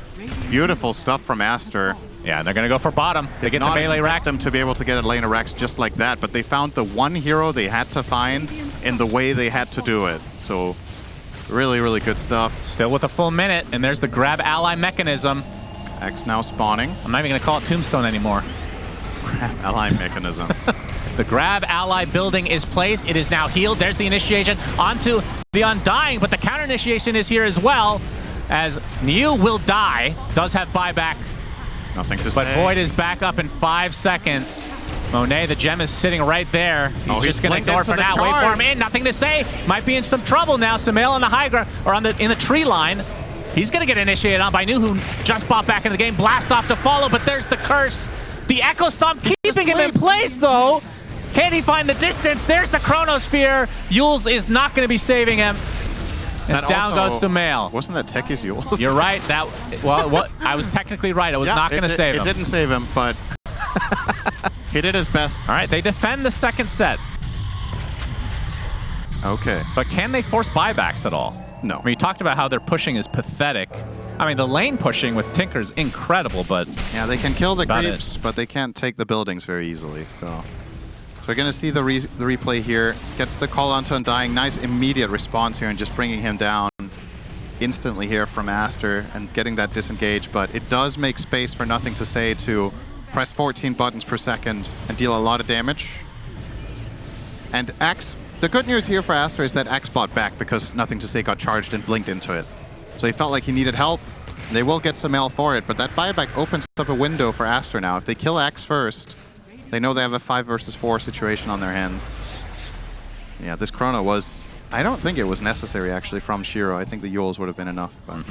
[SPEAKER 2] beautiful stuff from Aster.
[SPEAKER 1] Yeah, they're going to go for bottom. They get the melee racks.
[SPEAKER 2] Them to be able to get a lane of racks just like that, but they found the one hero they had to find in the way they had to do it. So really, really good stuff.
[SPEAKER 1] Still with a full minute, and there's the grab ally mechanism.
[SPEAKER 2] X now spawning.
[SPEAKER 1] I'm not even going to call it Tombstone anymore.
[SPEAKER 2] Grab ally mechanism.
[SPEAKER 1] The grab ally building is placed. It is now healed. There's the initiation onto the Undying, but the counter initiation is here as well, as Niu will die. Does have buyback.
[SPEAKER 2] Nothing to say.
[SPEAKER 1] But Void is back up in 5 seconds. Monet, the gem is sitting right there. He's just going to ignore for now. Wait for him in. Nothing to say. Might be in some trouble now. Sumail on the high ground, or in the tree line. He's going to get initiated on by New, who just popped back into the game. Blast off to follow, but there's the curse. The Echo Stomp keeping him in place, though. Can he find the distance? There's the Chronosphere. Yules is not going to be saving him. And down goes Sumail.
[SPEAKER 2] Wasn't that Techie's Yules?
[SPEAKER 1] You're right. I was technically right. I was not going to save him.
[SPEAKER 2] It didn't save him, but he did his best.
[SPEAKER 1] All right, they defend the second set.
[SPEAKER 2] Okay.
[SPEAKER 1] But can they force buybacks at all?
[SPEAKER 2] No.
[SPEAKER 1] I mean, you talked about how their pushing is pathetic. I mean, the lane pushing with Tinker is incredible, but...
[SPEAKER 2] Yeah, they can kill the creeps, but they can't take the buildings very easily, so we're going to see the replay here. Gets the call onto Undying. Nice immediate response here and just bringing him down instantly here from Aster and getting that disengage, but it does make space for Nothing to Say to press 14 buttons per second and deal a lot of damage. And Axe... The good news here for Aster is that Axe bought back because Nothing to Say got charged and blinked into it. So he felt like he needed help. They will get some Sumail for it, but that buyback opens up a window for Aster now. If they kill Axe first, they know they have a 5 versus 4 situation on their hands. Yeah, this Chrono was... I don't think it was necessary, actually, from Shiro. I think the Yules would have been enough, but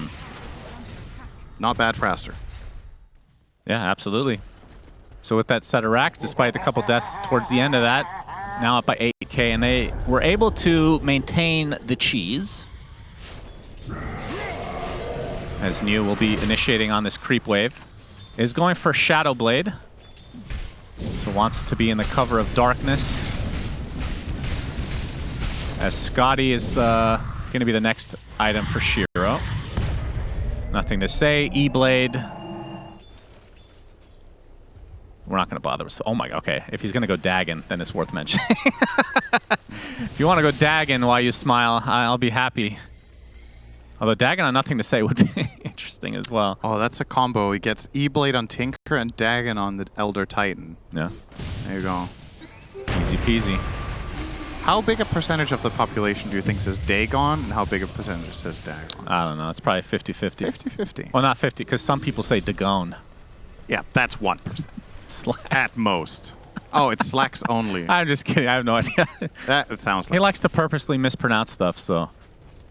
[SPEAKER 2] not bad for Aster.
[SPEAKER 1] Yeah, absolutely. So with that set of racks, despite a couple deaths towards the end of that, now up by 8k, and they were able to maintain the cheese. As Niu will be initiating on this creep wave. Is going for Shadow Blade. So wants to be in the cover of darkness. As Scotty is going to be the next item for Shiro. Nothing to say. E-Blade. We're not going to bother with... Oh my... Okay, if he's going to go Dagon, then it's worth mentioning. If you want to go Dagon while you smile, I'll be happy. Although Dagon on Nothing to Say would be interesting as well.
[SPEAKER 2] Oh, that's a combo. He gets E-Blade on Tinker and Dagon on the Elder Titan.
[SPEAKER 1] Yeah.
[SPEAKER 2] There you go.
[SPEAKER 1] Easy peasy.
[SPEAKER 2] How big a percentage of the population do you think says Dagon, and how big a percentage says Dagon?
[SPEAKER 1] I don't know. It's probably 50-50.
[SPEAKER 2] 50-50.
[SPEAKER 1] Well, not 50, because some people say Dagon.
[SPEAKER 2] Yeah, that's 1%. At most. Oh, it's Slacks only.
[SPEAKER 1] I'm just kidding. I have no idea.
[SPEAKER 2] That sounds like...
[SPEAKER 1] He likes to purposely mispronounce stuff, so,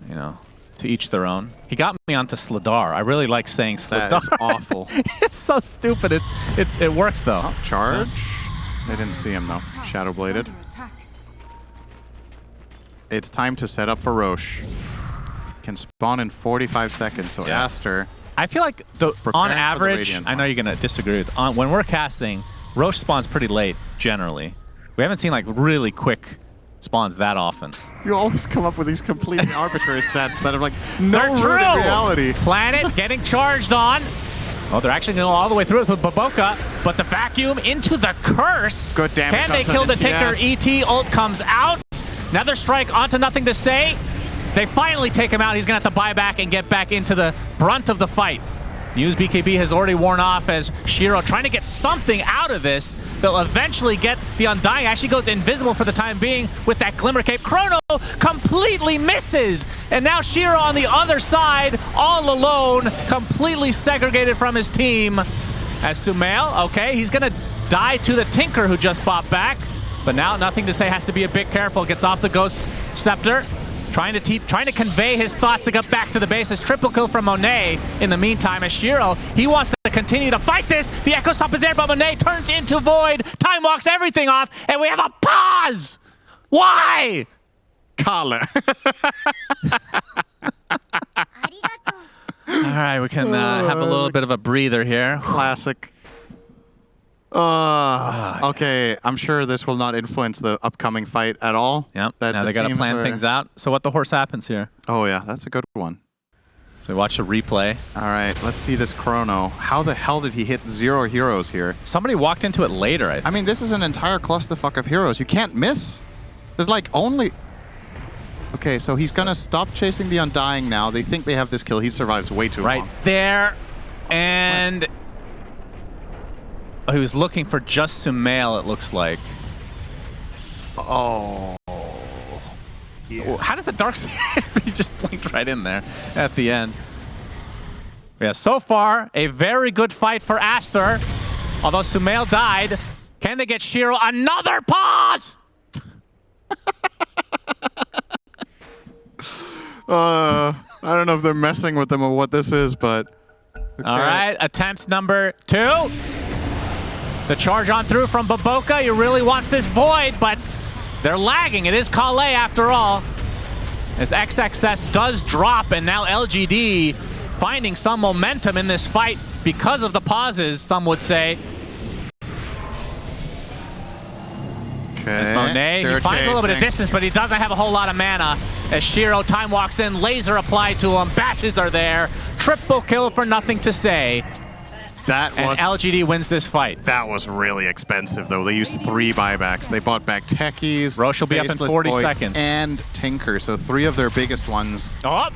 [SPEAKER 1] you know, to each their own. He got me onto Sladar. I really like saying Sladar.
[SPEAKER 2] That is awful.
[SPEAKER 1] It's so stupid. It works, though.
[SPEAKER 2] Oh, charge. Yeah. They didn't see him, though. Shadow Bladed. It's time to set up for Roche. can spawn in 45 seconds. So
[SPEAKER 1] Yeah.
[SPEAKER 2] Aster,
[SPEAKER 1] I feel like on
[SPEAKER 2] Preparing for the
[SPEAKER 1] average,
[SPEAKER 2] Radiant
[SPEAKER 1] I know
[SPEAKER 2] one.
[SPEAKER 1] you're going to disagree with, when we're casting, Roche spawns pretty late, generally. We haven't seen like really quick spawns that often.
[SPEAKER 2] you always come up with these completely arbitrary stats that are like no
[SPEAKER 1] They're
[SPEAKER 2] root
[SPEAKER 1] true.
[SPEAKER 2] in reality.
[SPEAKER 1] Planet getting charged on. Oh, they're actually going to go all the way through with Baboka, but the vacuum into the curse.
[SPEAKER 2] Good damage.
[SPEAKER 1] Can they
[SPEAKER 2] onto
[SPEAKER 1] kill the Tinker?
[SPEAKER 2] NTS.
[SPEAKER 1] ET ult comes out. Another strike onto nothing to say. They finally take him out. He's going to have to buy back and get back into the brunt of the fight. Muse BKB has already worn off as Shiro trying to get something out of this. They'll eventually get the Undying. Actually goes invisible for the time being with that Glimmer Cape. Chrono completely misses. And now Shiro on the other side, all alone, completely segregated from his team. As Sumail, okay, he's going to die to the Tinker who just popped back. But now nothing to say, has to be a bit careful. Gets off the Ghost Scepter. Trying to convey his thoughts to get back to the bases. Triple kill from Monet in the meantime. As Shiro, he wants to continue to fight this. The Echo Stop is there, but Monet turns into Void. Time walks everything off, and we have a pause! Why?
[SPEAKER 2] Kale.
[SPEAKER 1] All right, we can have a little bit of a breather here.
[SPEAKER 2] Classic. Okay, I'm sure this will not influence the upcoming fight at all.
[SPEAKER 1] Yep,
[SPEAKER 2] That
[SPEAKER 1] now
[SPEAKER 2] the
[SPEAKER 1] they got to
[SPEAKER 2] teams
[SPEAKER 1] plan
[SPEAKER 2] are-
[SPEAKER 1] things out. So what the horse happens here?
[SPEAKER 2] Oh yeah, that's a good one.
[SPEAKER 1] So we watch the replay.
[SPEAKER 2] All right, let's see this Chrono. How the hell did he hit 0 heroes here?
[SPEAKER 1] Somebody walked into it later, I think.
[SPEAKER 2] I mean, this is an entire clusterfuck of heroes. You can't miss. There's like only... Okay, so he's gonna stop chasing the Undying now. They think they have this kill. He survives way too
[SPEAKER 1] Right
[SPEAKER 2] long.
[SPEAKER 1] there. And... Oh, he was looking for just Sumail, it looks like.
[SPEAKER 2] Oh. Yeah.
[SPEAKER 1] How does the dark side? He just blinked right in there at the end. Yeah, so far, a very good fight for Aster. Although Sumail died, can they get Shiro another pause?
[SPEAKER 2] I don't know if they're messing with them or what this is, but... Okay.
[SPEAKER 1] All right, attempt number 2. The charge on through from Baboka. He really wants this Void, but they're lagging. It is Kale after all. As XXS does drop, and now LGD finding some momentum in this fight because of the pauses, some would say.
[SPEAKER 2] Okay.
[SPEAKER 1] As Monet, he finds a little bit of distance, but he doesn't have a whole lot of mana. As Shiro time walks in, laser applied to him, bashes are there. Triple kill for nothing to say.
[SPEAKER 2] That
[SPEAKER 1] And
[SPEAKER 2] was
[SPEAKER 1] LGD wins this fight.
[SPEAKER 2] That was really expensive, though. They used 3 buybacks. They bought back Techies,
[SPEAKER 1] Roche will be up in
[SPEAKER 2] Faceless
[SPEAKER 1] 40
[SPEAKER 2] Void,
[SPEAKER 1] seconds.
[SPEAKER 2] and Tinker. So 3 of their biggest ones.
[SPEAKER 1] Oh!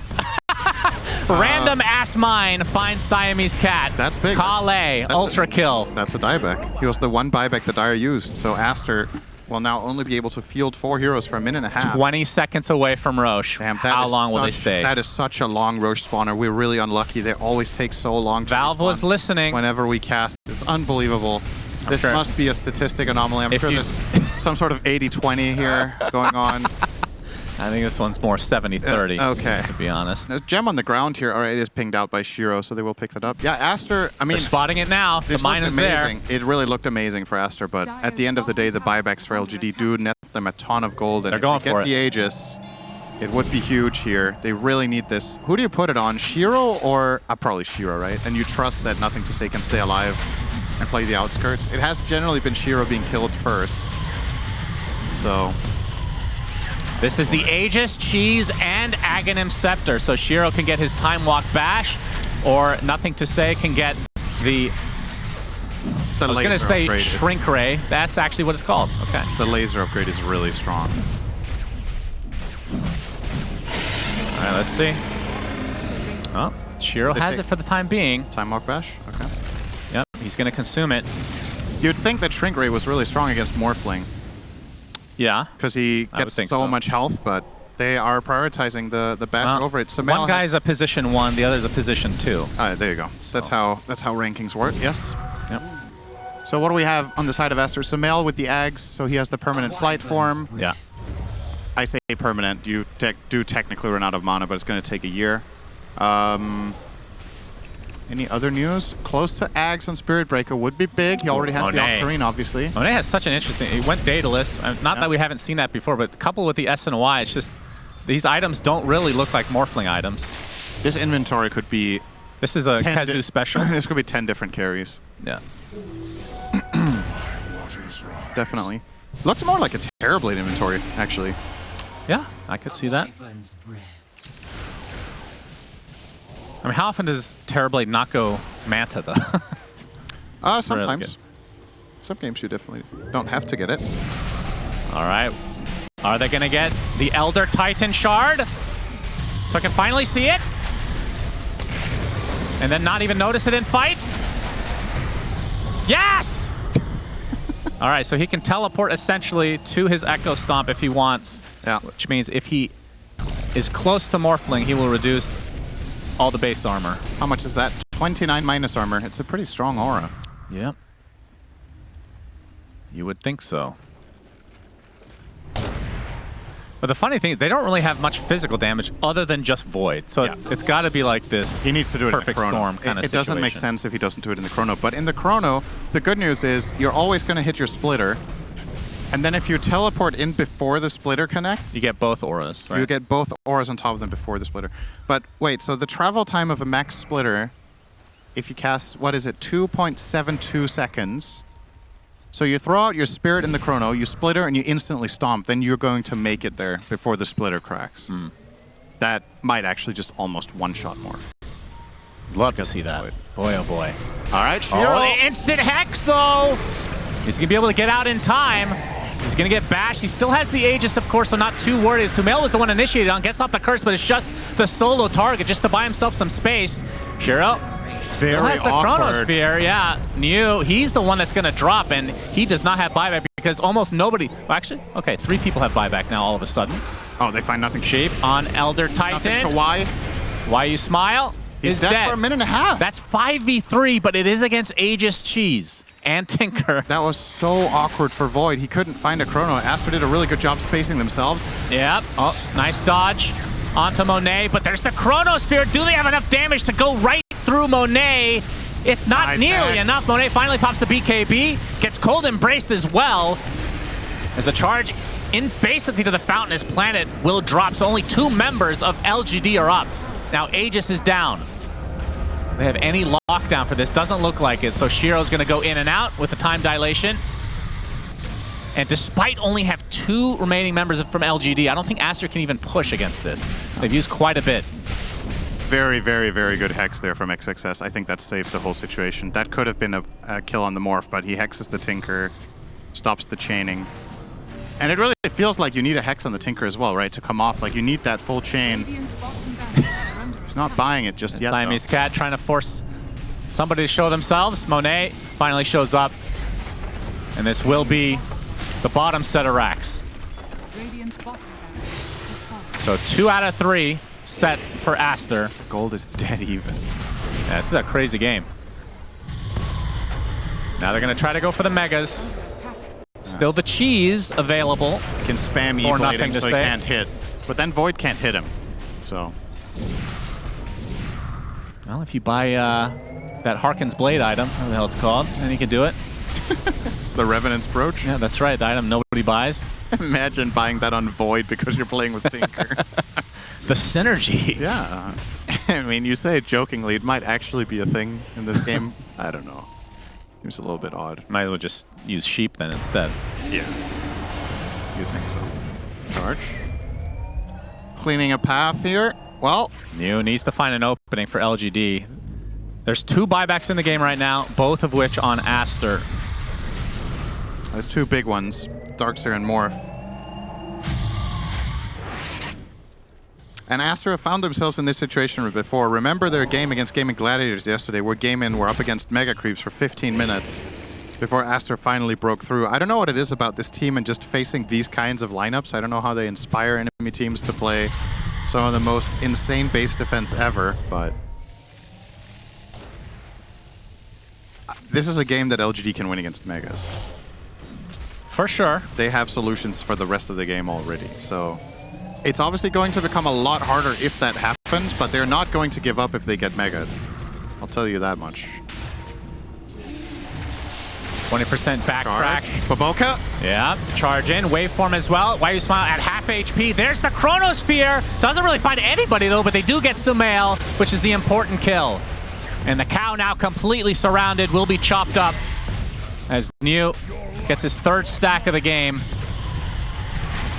[SPEAKER 1] Random ass mine finds Siamese Cat.
[SPEAKER 2] That's big.
[SPEAKER 1] Kale, ultra kill.
[SPEAKER 2] That's a dieback. He was the one buyback that Dire used. So Aster will now only be able to field 4 heroes for a minute and a half.
[SPEAKER 1] 20 seconds away from Roche.
[SPEAKER 2] Damn,
[SPEAKER 1] How long will they stay?
[SPEAKER 2] That is such a long Roche spawner. We're really unlucky. They always take so long to
[SPEAKER 1] Valve was
[SPEAKER 2] respawn
[SPEAKER 1] listening.
[SPEAKER 2] whenever we cast. It's unbelievable. This
[SPEAKER 1] sure.
[SPEAKER 2] must be a statistic anomaly. I'm
[SPEAKER 1] If
[SPEAKER 2] sure
[SPEAKER 1] you-
[SPEAKER 2] there's some sort of 80-20 here going on.
[SPEAKER 1] I think this one's more 70-30.
[SPEAKER 2] Okay.
[SPEAKER 1] To be honest.
[SPEAKER 2] There's Gem on the ground here. All right, it is pinged out by Shiro, so they will pick that up. Yeah, Aster, I mean,
[SPEAKER 1] They're spotting it now. The
[SPEAKER 2] this
[SPEAKER 1] mine
[SPEAKER 2] looked
[SPEAKER 1] is there.
[SPEAKER 2] amazing. It really looked amazing for Aster, but at the end of the day, the buybacks for LGD do net them a ton of gold. And
[SPEAKER 1] They're going
[SPEAKER 2] if they
[SPEAKER 1] for
[SPEAKER 2] get
[SPEAKER 1] it.
[SPEAKER 2] the Aegis, it would be huge here. They really need this. Who do you put it on? Shiro or probably Shiro, right? And you trust that Nothing to Say can stay alive and play the outskirts. It has generally been Shiro being killed first. So
[SPEAKER 1] This is the Aegis, Cheese, and Aghanim Scepter. So Shiro can get his Time Walk Bash, or Nothing to Say can get the...
[SPEAKER 2] the
[SPEAKER 1] I was going to
[SPEAKER 2] laser
[SPEAKER 1] say
[SPEAKER 2] upgrade.
[SPEAKER 1] Shrink Ray. That's actually what it's called. Okay.
[SPEAKER 2] The laser upgrade is really strong.
[SPEAKER 1] All right, let's see. Oh, Shiro
[SPEAKER 2] They
[SPEAKER 1] has
[SPEAKER 2] take-
[SPEAKER 1] it for the time being.
[SPEAKER 2] Time Walk Bash? Okay.
[SPEAKER 1] Yep, he's going to consume it.
[SPEAKER 2] You'd think that Shrink Ray was really strong against Morphling,
[SPEAKER 1] Yeah.
[SPEAKER 2] because he
[SPEAKER 1] I would
[SPEAKER 2] gets
[SPEAKER 1] think
[SPEAKER 2] so
[SPEAKER 1] so.
[SPEAKER 2] much health, but they are prioritizing the bash
[SPEAKER 1] Well,
[SPEAKER 2] over it. So
[SPEAKER 1] one guy's a position 1, the other's a position 2.
[SPEAKER 2] there you go. That's how rankings work. Yes.
[SPEAKER 1] Yep.
[SPEAKER 2] So what do we have on the side of Aster? Sumail with the Ags, so he has the permanent flight form.
[SPEAKER 1] Yeah.
[SPEAKER 2] I say permanent. You do technically run out of mana, but it's going to take a year. Any other news? Close to Ags on Spirit Breaker would be big. He already has the
[SPEAKER 1] Monet.
[SPEAKER 2] Octarine, obviously.
[SPEAKER 1] Monet has such an interesting... He went dataless. Not that we haven't seen that before, but coupled with the S and Y, it's just These items don't really look like Morphling items.
[SPEAKER 2] This inventory could be...
[SPEAKER 1] This is a Kazu special.
[SPEAKER 2] This could be 10 different carries.
[SPEAKER 1] Yeah.
[SPEAKER 2] Definitely. Looks more like a Terrorblade inventory, actually.
[SPEAKER 1] Yeah, I could see that. I mean, how often does Terrorblade not go Manta, though?
[SPEAKER 2] Sometimes.
[SPEAKER 1] Really
[SPEAKER 2] some games you definitely don't have to get it.
[SPEAKER 1] All right. Are they going to get the Elder Titan Shard? So I can finally see it? And then not even notice it in fights? Yes! All right, so he can teleport essentially to his Echo Stomp if he wants.
[SPEAKER 2] Yeah.
[SPEAKER 1] Which means if he is close to Morphling, he will reduce all the base armor.
[SPEAKER 2] How much is that? 29 minus armor. It's a pretty strong aura.
[SPEAKER 1] Yep. You would think so. But the funny thing is they don't really have much physical damage other than just Void. So it's got to be like this.
[SPEAKER 2] He needs to do it
[SPEAKER 1] perfect
[SPEAKER 2] in the
[SPEAKER 1] storm kind of
[SPEAKER 2] It doesn't make sense if he doesn't do it in the Chrono. But in the Chrono, the good news is you're always going to hit your splitter. And then if you teleport in before the splitter connects,
[SPEAKER 1] you get both auras, right?
[SPEAKER 2] You get both auras on top of them before the splitter. But wait, so the travel time of a max splitter, if you cast, what is it, 2.72 seconds. So you throw out your spirit in the Chrono, you splitter, and you instantly stomp. Then you're going to make it there before the splitter cracks. That might actually just almost one-shot Morph.
[SPEAKER 1] Love to see that. Boy, oh boy.
[SPEAKER 2] All right, Shiro.
[SPEAKER 1] Oh, the instant Hex, though! He's going to be able to get out in time. He's going to get bashed. He still has the Aegis, of course, so not too worried. Sumail was the one initiated on, gets off the curse, but it's just the solo target just to buy himself some space. Shiro still has the Chronosphere, yeah. New, he's the one that's going to drop, and he does not have buyback because almost nobody... Well, actually, okay, 3 people have buyback now all of a sudden.
[SPEAKER 2] Oh, they find nothing.
[SPEAKER 1] Shape on Elder Titan.
[SPEAKER 2] Nothing to why.
[SPEAKER 1] Why you smile?
[SPEAKER 2] He's dead for a minute and a half.
[SPEAKER 1] That's 5v3, but it is against Aegis Cheese and Tinker.
[SPEAKER 2] That was so awkward for Void. He couldn't find a Chrono. Aster did a really good job spacing themselves.
[SPEAKER 1] Yep. Oh, nice dodge onto Monet, but there's the Chronosphere. Do they have enough damage to go right through Monet? It's not nearly enough. Monet finally pops the BKB, gets cold embraced as well. As a charge in basically to the fountain, his planet will drop, so only 2 members of LGD are up. Now Aegis is down. Do they have any lockdown for this? Doesn't look like it, so Shiro's gonna go in and out with the time dilation. And despite only have 2 remaining members from LGD, I don't think Aster can even push against this. They've used quite a bit.
[SPEAKER 2] Very, very, very good Hex there from XXS. I think that saved the whole situation. That could have been a kill on the Morph, but he hexes the Tinker, stops the chaining. And it really feels like you need a Hex on the Tinker as well, right? To come off, like you need that full chain. He's not buying it just yet,
[SPEAKER 1] Siamese Cat trying to force somebody to show themselves. Monet finally shows up. And this will be the bottom set of racks. So 2 out of 3 sets for Aster.
[SPEAKER 2] Gold is dead even.
[SPEAKER 1] Yeah, this is a crazy game. Now they're going to try to go for the Megas. Still the cheese available.
[SPEAKER 2] He can spam E-blading so he can't hit. But then Void can't hit him. So.
[SPEAKER 1] Well, if you buy that Harken's Blade item, whatever the hell it's called, then you can do it.
[SPEAKER 2] The Revenant's Brooch?
[SPEAKER 1] Yeah, that's right. The item nobody buys.
[SPEAKER 2] Imagine buying that on Void because you're playing with Tinker.
[SPEAKER 1] The synergy.
[SPEAKER 2] Yeah. I mean, you say it jokingly. It might actually be a thing in this game. I don't know. Seems a little bit odd.
[SPEAKER 1] Might as well just use Sheep then instead.
[SPEAKER 2] Yeah. You'd think so. Charge. Cleaning a path here. Well.
[SPEAKER 1] New needs to find an opening for LGD. There's 2 buybacks in the game right now, both of which on Aster.
[SPEAKER 2] There's 2 big ones. Darkseer and Morph. And Aster have found themselves in this situation before. Remember their game against Gaming Gladiators yesterday, where Game-In were up against Mega Creeps for 15 minutes before Aster finally broke through. I don't know what it is about this team and just facing these kinds of lineups. I don't know how they inspire enemy teams to play some of the most insane base defense ever, but this is a game that LGD can win against Megas.
[SPEAKER 1] For sure.
[SPEAKER 2] They have solutions for the rest of the game already, so it's obviously going to become a lot harder if that happens, but they're not going to give up if they get Mega'd. I'll tell you that much.
[SPEAKER 1] 20% backtrack.
[SPEAKER 2] Baboka.
[SPEAKER 1] Yeah, charge in, waveform as well. Why you smile at half HP. There's the Chronosphere. Doesn't really find anybody though, but they do get Sumail, which is the important kill. And the cow now completely surrounded, will be chopped up as New gets his 3rd stack of the game.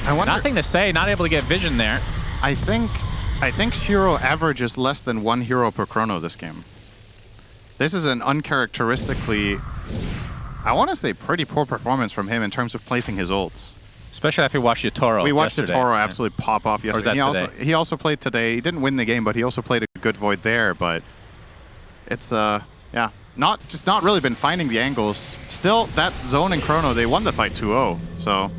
[SPEAKER 2] I wonder.
[SPEAKER 1] Nothing to say, not able to get vision there.
[SPEAKER 2] I think Shiro averages less than 1 hero per chrono this game. This is an uncharacteristically, I want to say, pretty poor performance from him in terms of placing his ults.
[SPEAKER 1] Especially after we watched Yotaro.
[SPEAKER 2] We watched
[SPEAKER 1] yesterday.
[SPEAKER 2] Yotaro absolutely pop off yesterday.
[SPEAKER 1] Or is that today?
[SPEAKER 2] He also played today. He didn't win the game, but he also played a good Void there. But it's yeah, not really been finding the angles. Still, that zone and chrono, they won the fight 2-0. So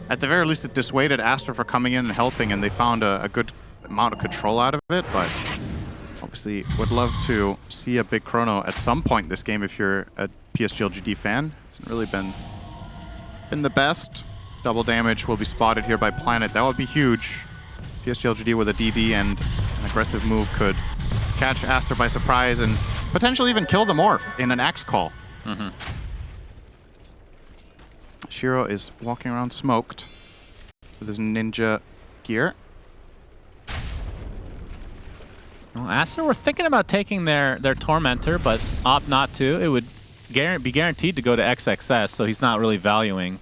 [SPEAKER 2] at the very least, it dissuaded Aster for coming in and helping, and they found a good amount of control out of it. But obviously, would love to see a big chrono at some point in this game if you're a PSG.LGD fan. Hasn't really been the best. Double damage will be spotted here by Planet. That would be huge. PSG.LGD with a DD and an aggressive move could catch Aster by surprise and potentially even kill the Morph in an Axe Call. Shiro is walking around smoked with his ninja gear.
[SPEAKER 1] Well, Aster were thinking about taking their Tormentor, but opt not to. It would be guaranteed to go to XXS, so he's not really valuing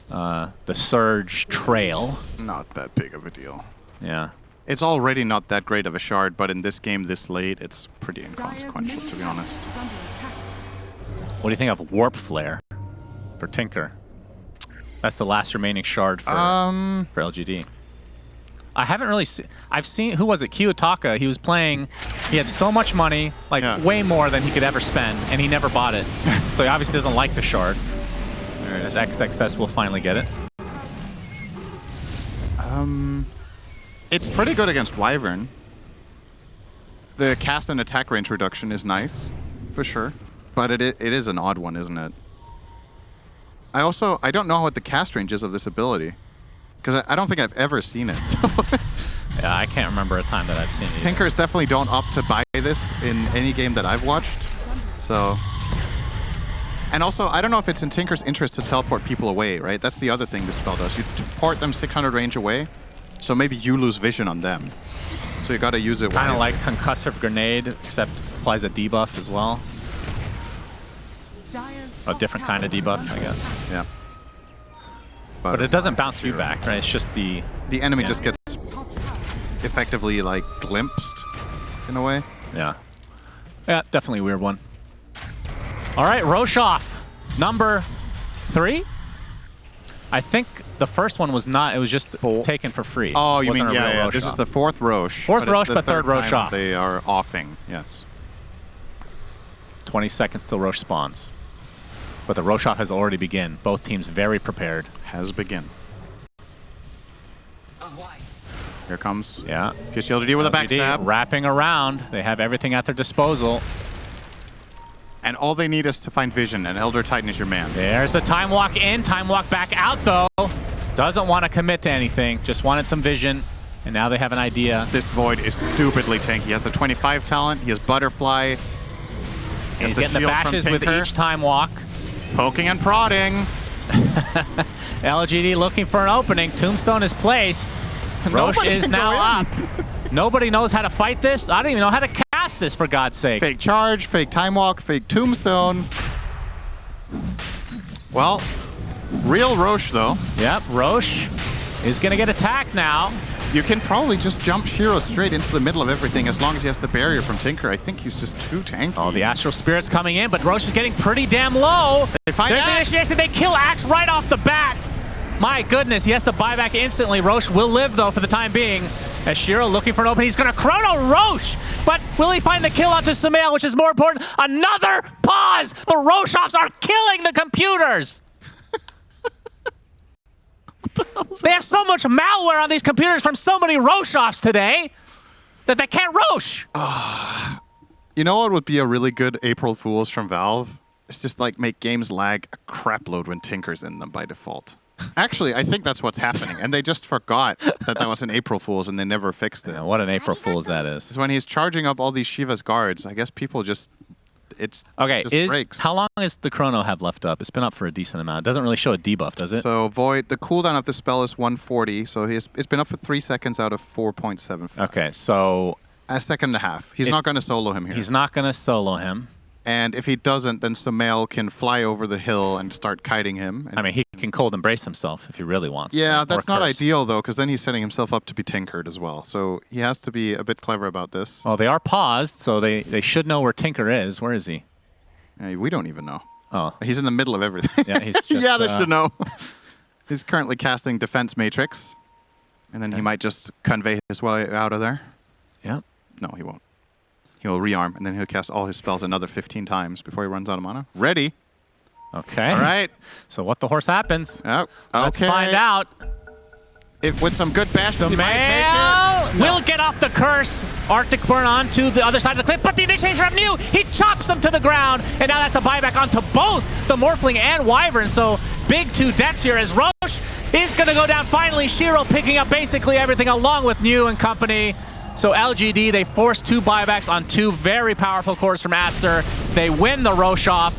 [SPEAKER 1] the Surge trail.
[SPEAKER 2] Not that big of a deal.
[SPEAKER 1] Yeah.
[SPEAKER 2] It's already not that great of a shard, but in this game this late, it's pretty inconsequential, to be honest.
[SPEAKER 1] What do you think of Warp Flare for Tinker? That's the last remaining shard for LGD. I haven't really seen... I've seen... Who was it? Kiyotaka. He was playing... He had so much money, like way more than he could ever spend, and he never bought it. So he obviously doesn't like the shard. There it is. XXS will finally get it.
[SPEAKER 2] It's pretty good against Wyvern. The cast and attack range reduction is nice, for sure. But it is an odd one, isn't it? I don't know what the cast range is of this ability. Because I don't think I've ever seen it.
[SPEAKER 1] Yeah, I can't remember a time that I've seen it.
[SPEAKER 2] Tinkers definitely don't opt to buy this in any game that I've watched. So... And also, I don't know if it's in Tinker's interest to teleport people away, right? That's the other thing this spell does. You port them 600 range away, so maybe you lose vision on them. So you gotta use it
[SPEAKER 1] kind of like Concussive Grenade, except applies a debuff as well. A different kind of debuff, I guess.
[SPEAKER 2] Yeah.
[SPEAKER 1] But it doesn't bounce you back, right? It's just the
[SPEAKER 2] enemy just gets effectively like glimpsed in a way.
[SPEAKER 1] Yeah. Yeah, definitely a weird one. All right, Roshoff, number 3. I think the first one was not, it was just taken for free.
[SPEAKER 2] Oh, you mean, yeah. This is the 4th Rosh.
[SPEAKER 1] 4th Rosh, but 3rd Roshoff.
[SPEAKER 2] They are offing, yes.
[SPEAKER 1] 20 seconds till Rosh spawns. But the Roshoff has already begun. Both teams very prepared.
[SPEAKER 2] Has begun. Here comes
[SPEAKER 1] PSG.LGD
[SPEAKER 2] with a backstab.
[SPEAKER 1] Wrapping around. They have everything at their disposal.
[SPEAKER 2] And all they need is to find vision, and Elder Titan is your man.
[SPEAKER 1] There's the time walk in, time walk back out, though. Doesn't want to commit to anything, just wanted some vision, and now they have an idea.
[SPEAKER 2] This Void is stupidly tanky. He has the 25 talent, he has Butterfly.
[SPEAKER 1] He's getting the bashes with each time walk.
[SPEAKER 2] Poking and prodding.
[SPEAKER 1] LGD looking for an opening. Tombstone is placed. Rosh is now up. Nobody knows how to fight this. I don't even know how to cast this, for God's sake.
[SPEAKER 2] Fake charge, fake time walk, fake tombstone. Well, real Rosh, though.
[SPEAKER 1] Yep, Rosh is going to get attacked now.
[SPEAKER 2] You can probably just jump Shiro straight into the middle of everything as long as he has the barrier from Tinker. I think he's just too tanky.
[SPEAKER 1] Oh, the Astral Spirit's coming in, but Rosh is getting pretty damn low.
[SPEAKER 2] They find Axe.
[SPEAKER 1] They kill Axe right off the bat. My goodness, he has to buy back instantly. Rosh will live, though, for the time being. As Shiro looking for an opening, he's going to chrono Rosh. But will he find the kill onto Sumail, which is more important? Another pause! The Roshoffs are killing the computers! They have so much malware on these computers from so many Roshoffs today that they can't Rosh.
[SPEAKER 2] You know what would be a really good April Fool's from Valve? It's just like make games lag a crap load when Tinker's in them by default. Actually, I think that's what's happening, and they just forgot that was an April Fool's, and they never fixed it.
[SPEAKER 1] Yeah, what an April Fool's that is.
[SPEAKER 2] It's when he's charging up all these Shiva's guards. I guess people just it
[SPEAKER 1] Okay,
[SPEAKER 2] just breaks.
[SPEAKER 1] how long does the chrono have left up? It's been up for a decent amount. It doesn't really show a debuff, does it?
[SPEAKER 2] So Void, the cooldown of the spell is 140, so it's been up for 3 seconds out of 4.75.
[SPEAKER 1] Okay, so...
[SPEAKER 2] A second and a half. He's not going to solo him here.
[SPEAKER 1] He's not going to solo him.
[SPEAKER 2] And if he doesn't, then Sumail can fly over the hill and start kiting him.
[SPEAKER 1] I mean, he can cold embrace himself if he really wants.
[SPEAKER 2] Yeah,
[SPEAKER 1] to,
[SPEAKER 2] that's not ideal, though, because then he's setting himself up to be tinkered as well. So he has to be a bit clever about this.
[SPEAKER 1] Well, they are paused, so they should know where Tinker is. Where is he?
[SPEAKER 2] We don't even know.
[SPEAKER 1] Oh.
[SPEAKER 2] He's in the middle of everything.
[SPEAKER 1] Yeah, he's just,
[SPEAKER 2] yeah, they should know. He's currently casting Defense Matrix. And then he might just convey his way out of there.
[SPEAKER 1] Yep.
[SPEAKER 2] No, he won't. He'll rearm, and then he'll cast all his spells another 15 times before he runs out of mana. Ready.
[SPEAKER 1] Okay.
[SPEAKER 2] All right.
[SPEAKER 1] So what the horse happens?
[SPEAKER 2] Oh, okay.
[SPEAKER 1] Let's find out.
[SPEAKER 2] If with some good bashes, he might make it.
[SPEAKER 1] Will get off the curse. Arctic Burn onto the other side of the cliff, but the initiation of New, he chops them to the ground, and now that's a buyback onto both the Morphling and Wyvern. So big 2 deaths here as Roche is going to go down. Finally, Shiro picking up basically everything along with New and company. So LGD, they force 2 buybacks on 2 very powerful cores from Aster. They win the Roche off,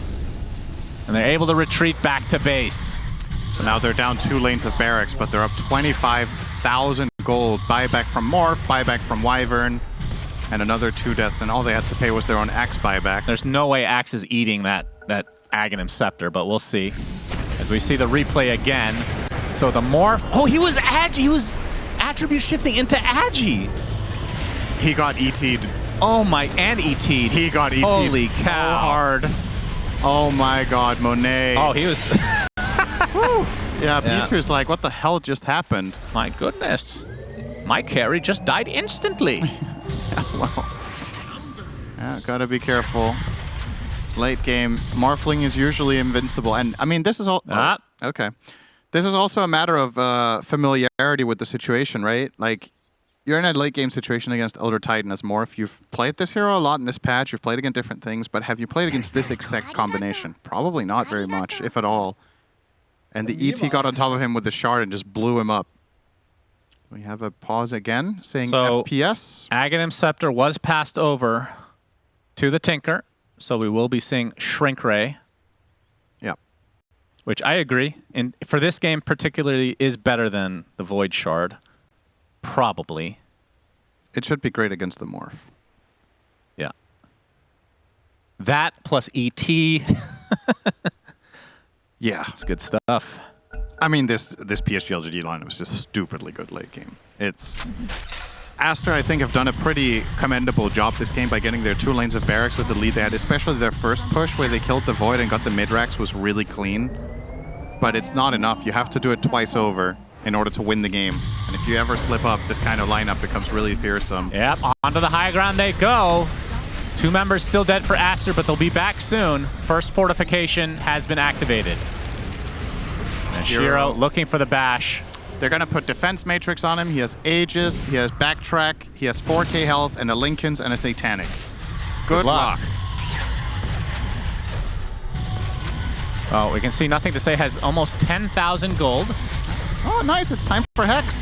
[SPEAKER 1] and they're able to retreat back to base.
[SPEAKER 2] So now they're down 2 lanes of barracks, but they're up 25,000 gold. Buyback from Morph, buyback from Wyvern, and another 2 deaths, and all they had to pay was their own Axe buyback.
[SPEAKER 1] There's no way Axe is eating that Aghanim Scepter, but we'll see. As we see the replay again. So the Morph... Oh, he was attribute shifting into Agi.
[SPEAKER 2] He got ET'd.
[SPEAKER 1] Oh my, and ET'd.
[SPEAKER 2] He got ET'd.
[SPEAKER 1] Holy
[SPEAKER 2] so
[SPEAKER 1] cow.
[SPEAKER 2] hard. Oh my god, Monet.
[SPEAKER 1] Oh, he was...
[SPEAKER 2] Yeah, Beatrice like, what the hell just happened?
[SPEAKER 1] My goodness. My carry just died instantly.
[SPEAKER 2] Yeah, gotta be careful. Late game, Morphling is usually invincible. And I mean, this is all... Oh, okay. This is also a matter of familiarity with the situation, right? Like, you're in a late game situation against Elder Titan as Morph. You've played this hero a lot in this patch. You've played against different things, but have you played against this exact combination? Probably not very much, if at all. And the ET got on top of him with the shard and just blew him up. We have a pause again, saying
[SPEAKER 1] so,
[SPEAKER 2] FPS.
[SPEAKER 1] Aghanim Scepter was passed over to the Tinker, so we will be seeing Shrink Ray.
[SPEAKER 2] Yeah.
[SPEAKER 1] Which I agree, and for this game particularly, is better than the Void Shard. Probably.
[SPEAKER 2] It should be great against the Morph.
[SPEAKER 1] Yeah. That plus ET.
[SPEAKER 2] Yeah.
[SPEAKER 1] It's good stuff.
[SPEAKER 2] I mean, this PSG.LGD line was just stupidly good late game. Aster, I think, have done a pretty commendable job this game by getting their 2 lanes of barracks with the lead they had, especially their first push where they killed the Void and got the mid-racks was really clean. But it's not enough. You have to do it twice over in order to win the game. And if you ever slip up, this kind of lineup becomes really fearsome.
[SPEAKER 1] Yep, onto the high ground they go. 2 members still dead for Aster, but they'll be back soon. First fortification has been activated. And Shiro looking for the bash.
[SPEAKER 2] They're going to put Defense Matrix on him. He has Aegis, he has Backtrack, he has 4k health, and a Linken's and a Satanic. Good luck.
[SPEAKER 1] Oh, we can see Nothing to Say has almost 10,000 gold.
[SPEAKER 2] Oh, nice. It's time for Hex.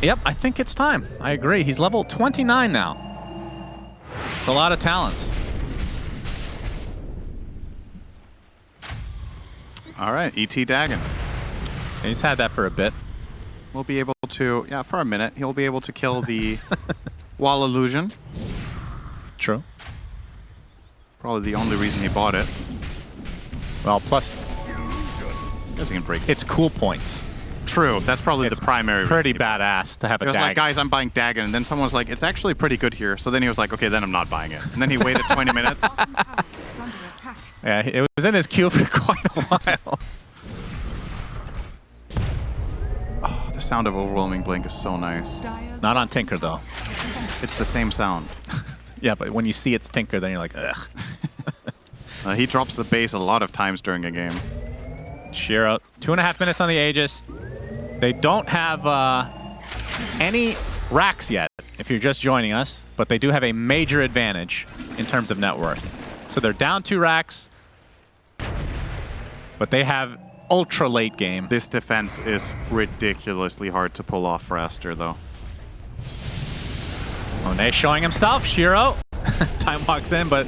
[SPEAKER 1] Yep, I think it's time. I agree. He's level 29 now. It's a lot of talents.
[SPEAKER 2] All right, ET Dagon.
[SPEAKER 1] He's had that for a bit.
[SPEAKER 2] We'll be able to, yeah, for a minute, he'll be able to kill the Wall Illusion.
[SPEAKER 1] True.
[SPEAKER 2] Probably the only reason he bought it.
[SPEAKER 1] Well, plus...
[SPEAKER 2] Guess he can break it.
[SPEAKER 1] It's cool points.
[SPEAKER 2] True, that's probably the primary reason.
[SPEAKER 1] Pretty badass to have a
[SPEAKER 2] He was
[SPEAKER 1] Dagon.
[SPEAKER 2] like, guys, I'm buying Dagon. And then someone was like, it's actually pretty good here. So then he was like, okay, then I'm not buying it. And then he waited 20 minutes.
[SPEAKER 1] Yeah, it was in his queue for quite a while.
[SPEAKER 2] Oh, the sound of Overwhelming Blink is so nice.
[SPEAKER 1] Not on Tinker, though.
[SPEAKER 2] It's the same sound.
[SPEAKER 1] Yeah, but when you see it's Tinker, then you're like, ugh.
[SPEAKER 2] He drops the base a lot of times during a game.
[SPEAKER 1] Shiro, 2.5 minutes on the Aegis. They don't have any racks yet, if you're just joining us, but they do have a major advantage in terms of net worth. So they're down 2 racks, but they have ultra late game.
[SPEAKER 2] This defense is ridiculously hard to pull off for Aster, though.
[SPEAKER 1] Monet showing himself. Shiro Time walks in, but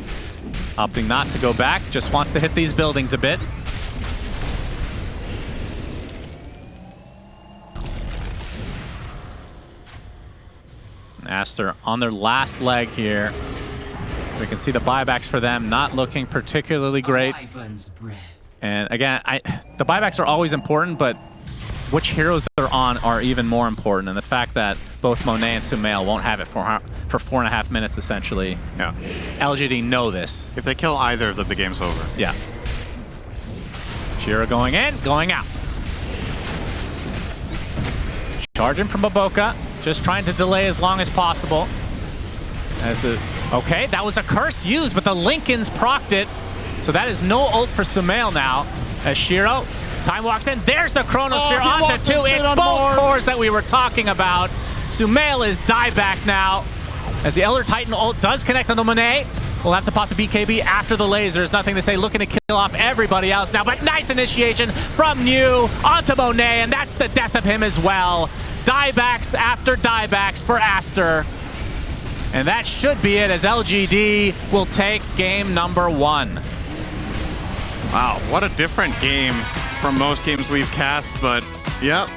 [SPEAKER 1] opting not to go back. Just wants to hit these buildings a bit. Aster on their last leg here. We can see the buybacks for them not looking particularly great. And again, the buybacks are always important, but which heroes they're on are even more important. And the fact that both Monet and Sumail won't have it for 4.5 minutes, essentially.
[SPEAKER 2] Yeah.
[SPEAKER 1] LGD know this.
[SPEAKER 2] If they kill either of them, the game's over.
[SPEAKER 1] Yeah. Shira going in, going out. Charging from Baboka, just trying to delay as long as possible. Okay, that was a curse used, but the Lincolns procced it. So that is no ult for Sumail now. As Shiro, time walks in. There's the Chronosphere onto 2. It's both cores that we were talking about. Sumail is dieback now. As the Elder Titan ult does connect onto Monet. We'll have to pop the BKB after the lasers. Nothing to say, looking to kill off everybody else now. But nice initiation from New onto Monet, and that's the death of him as well. Diebacks after diebacks for Aster. And that should be it, as LGD will take game number 1.
[SPEAKER 2] Wow, what a different game from most games we've cast, but yep,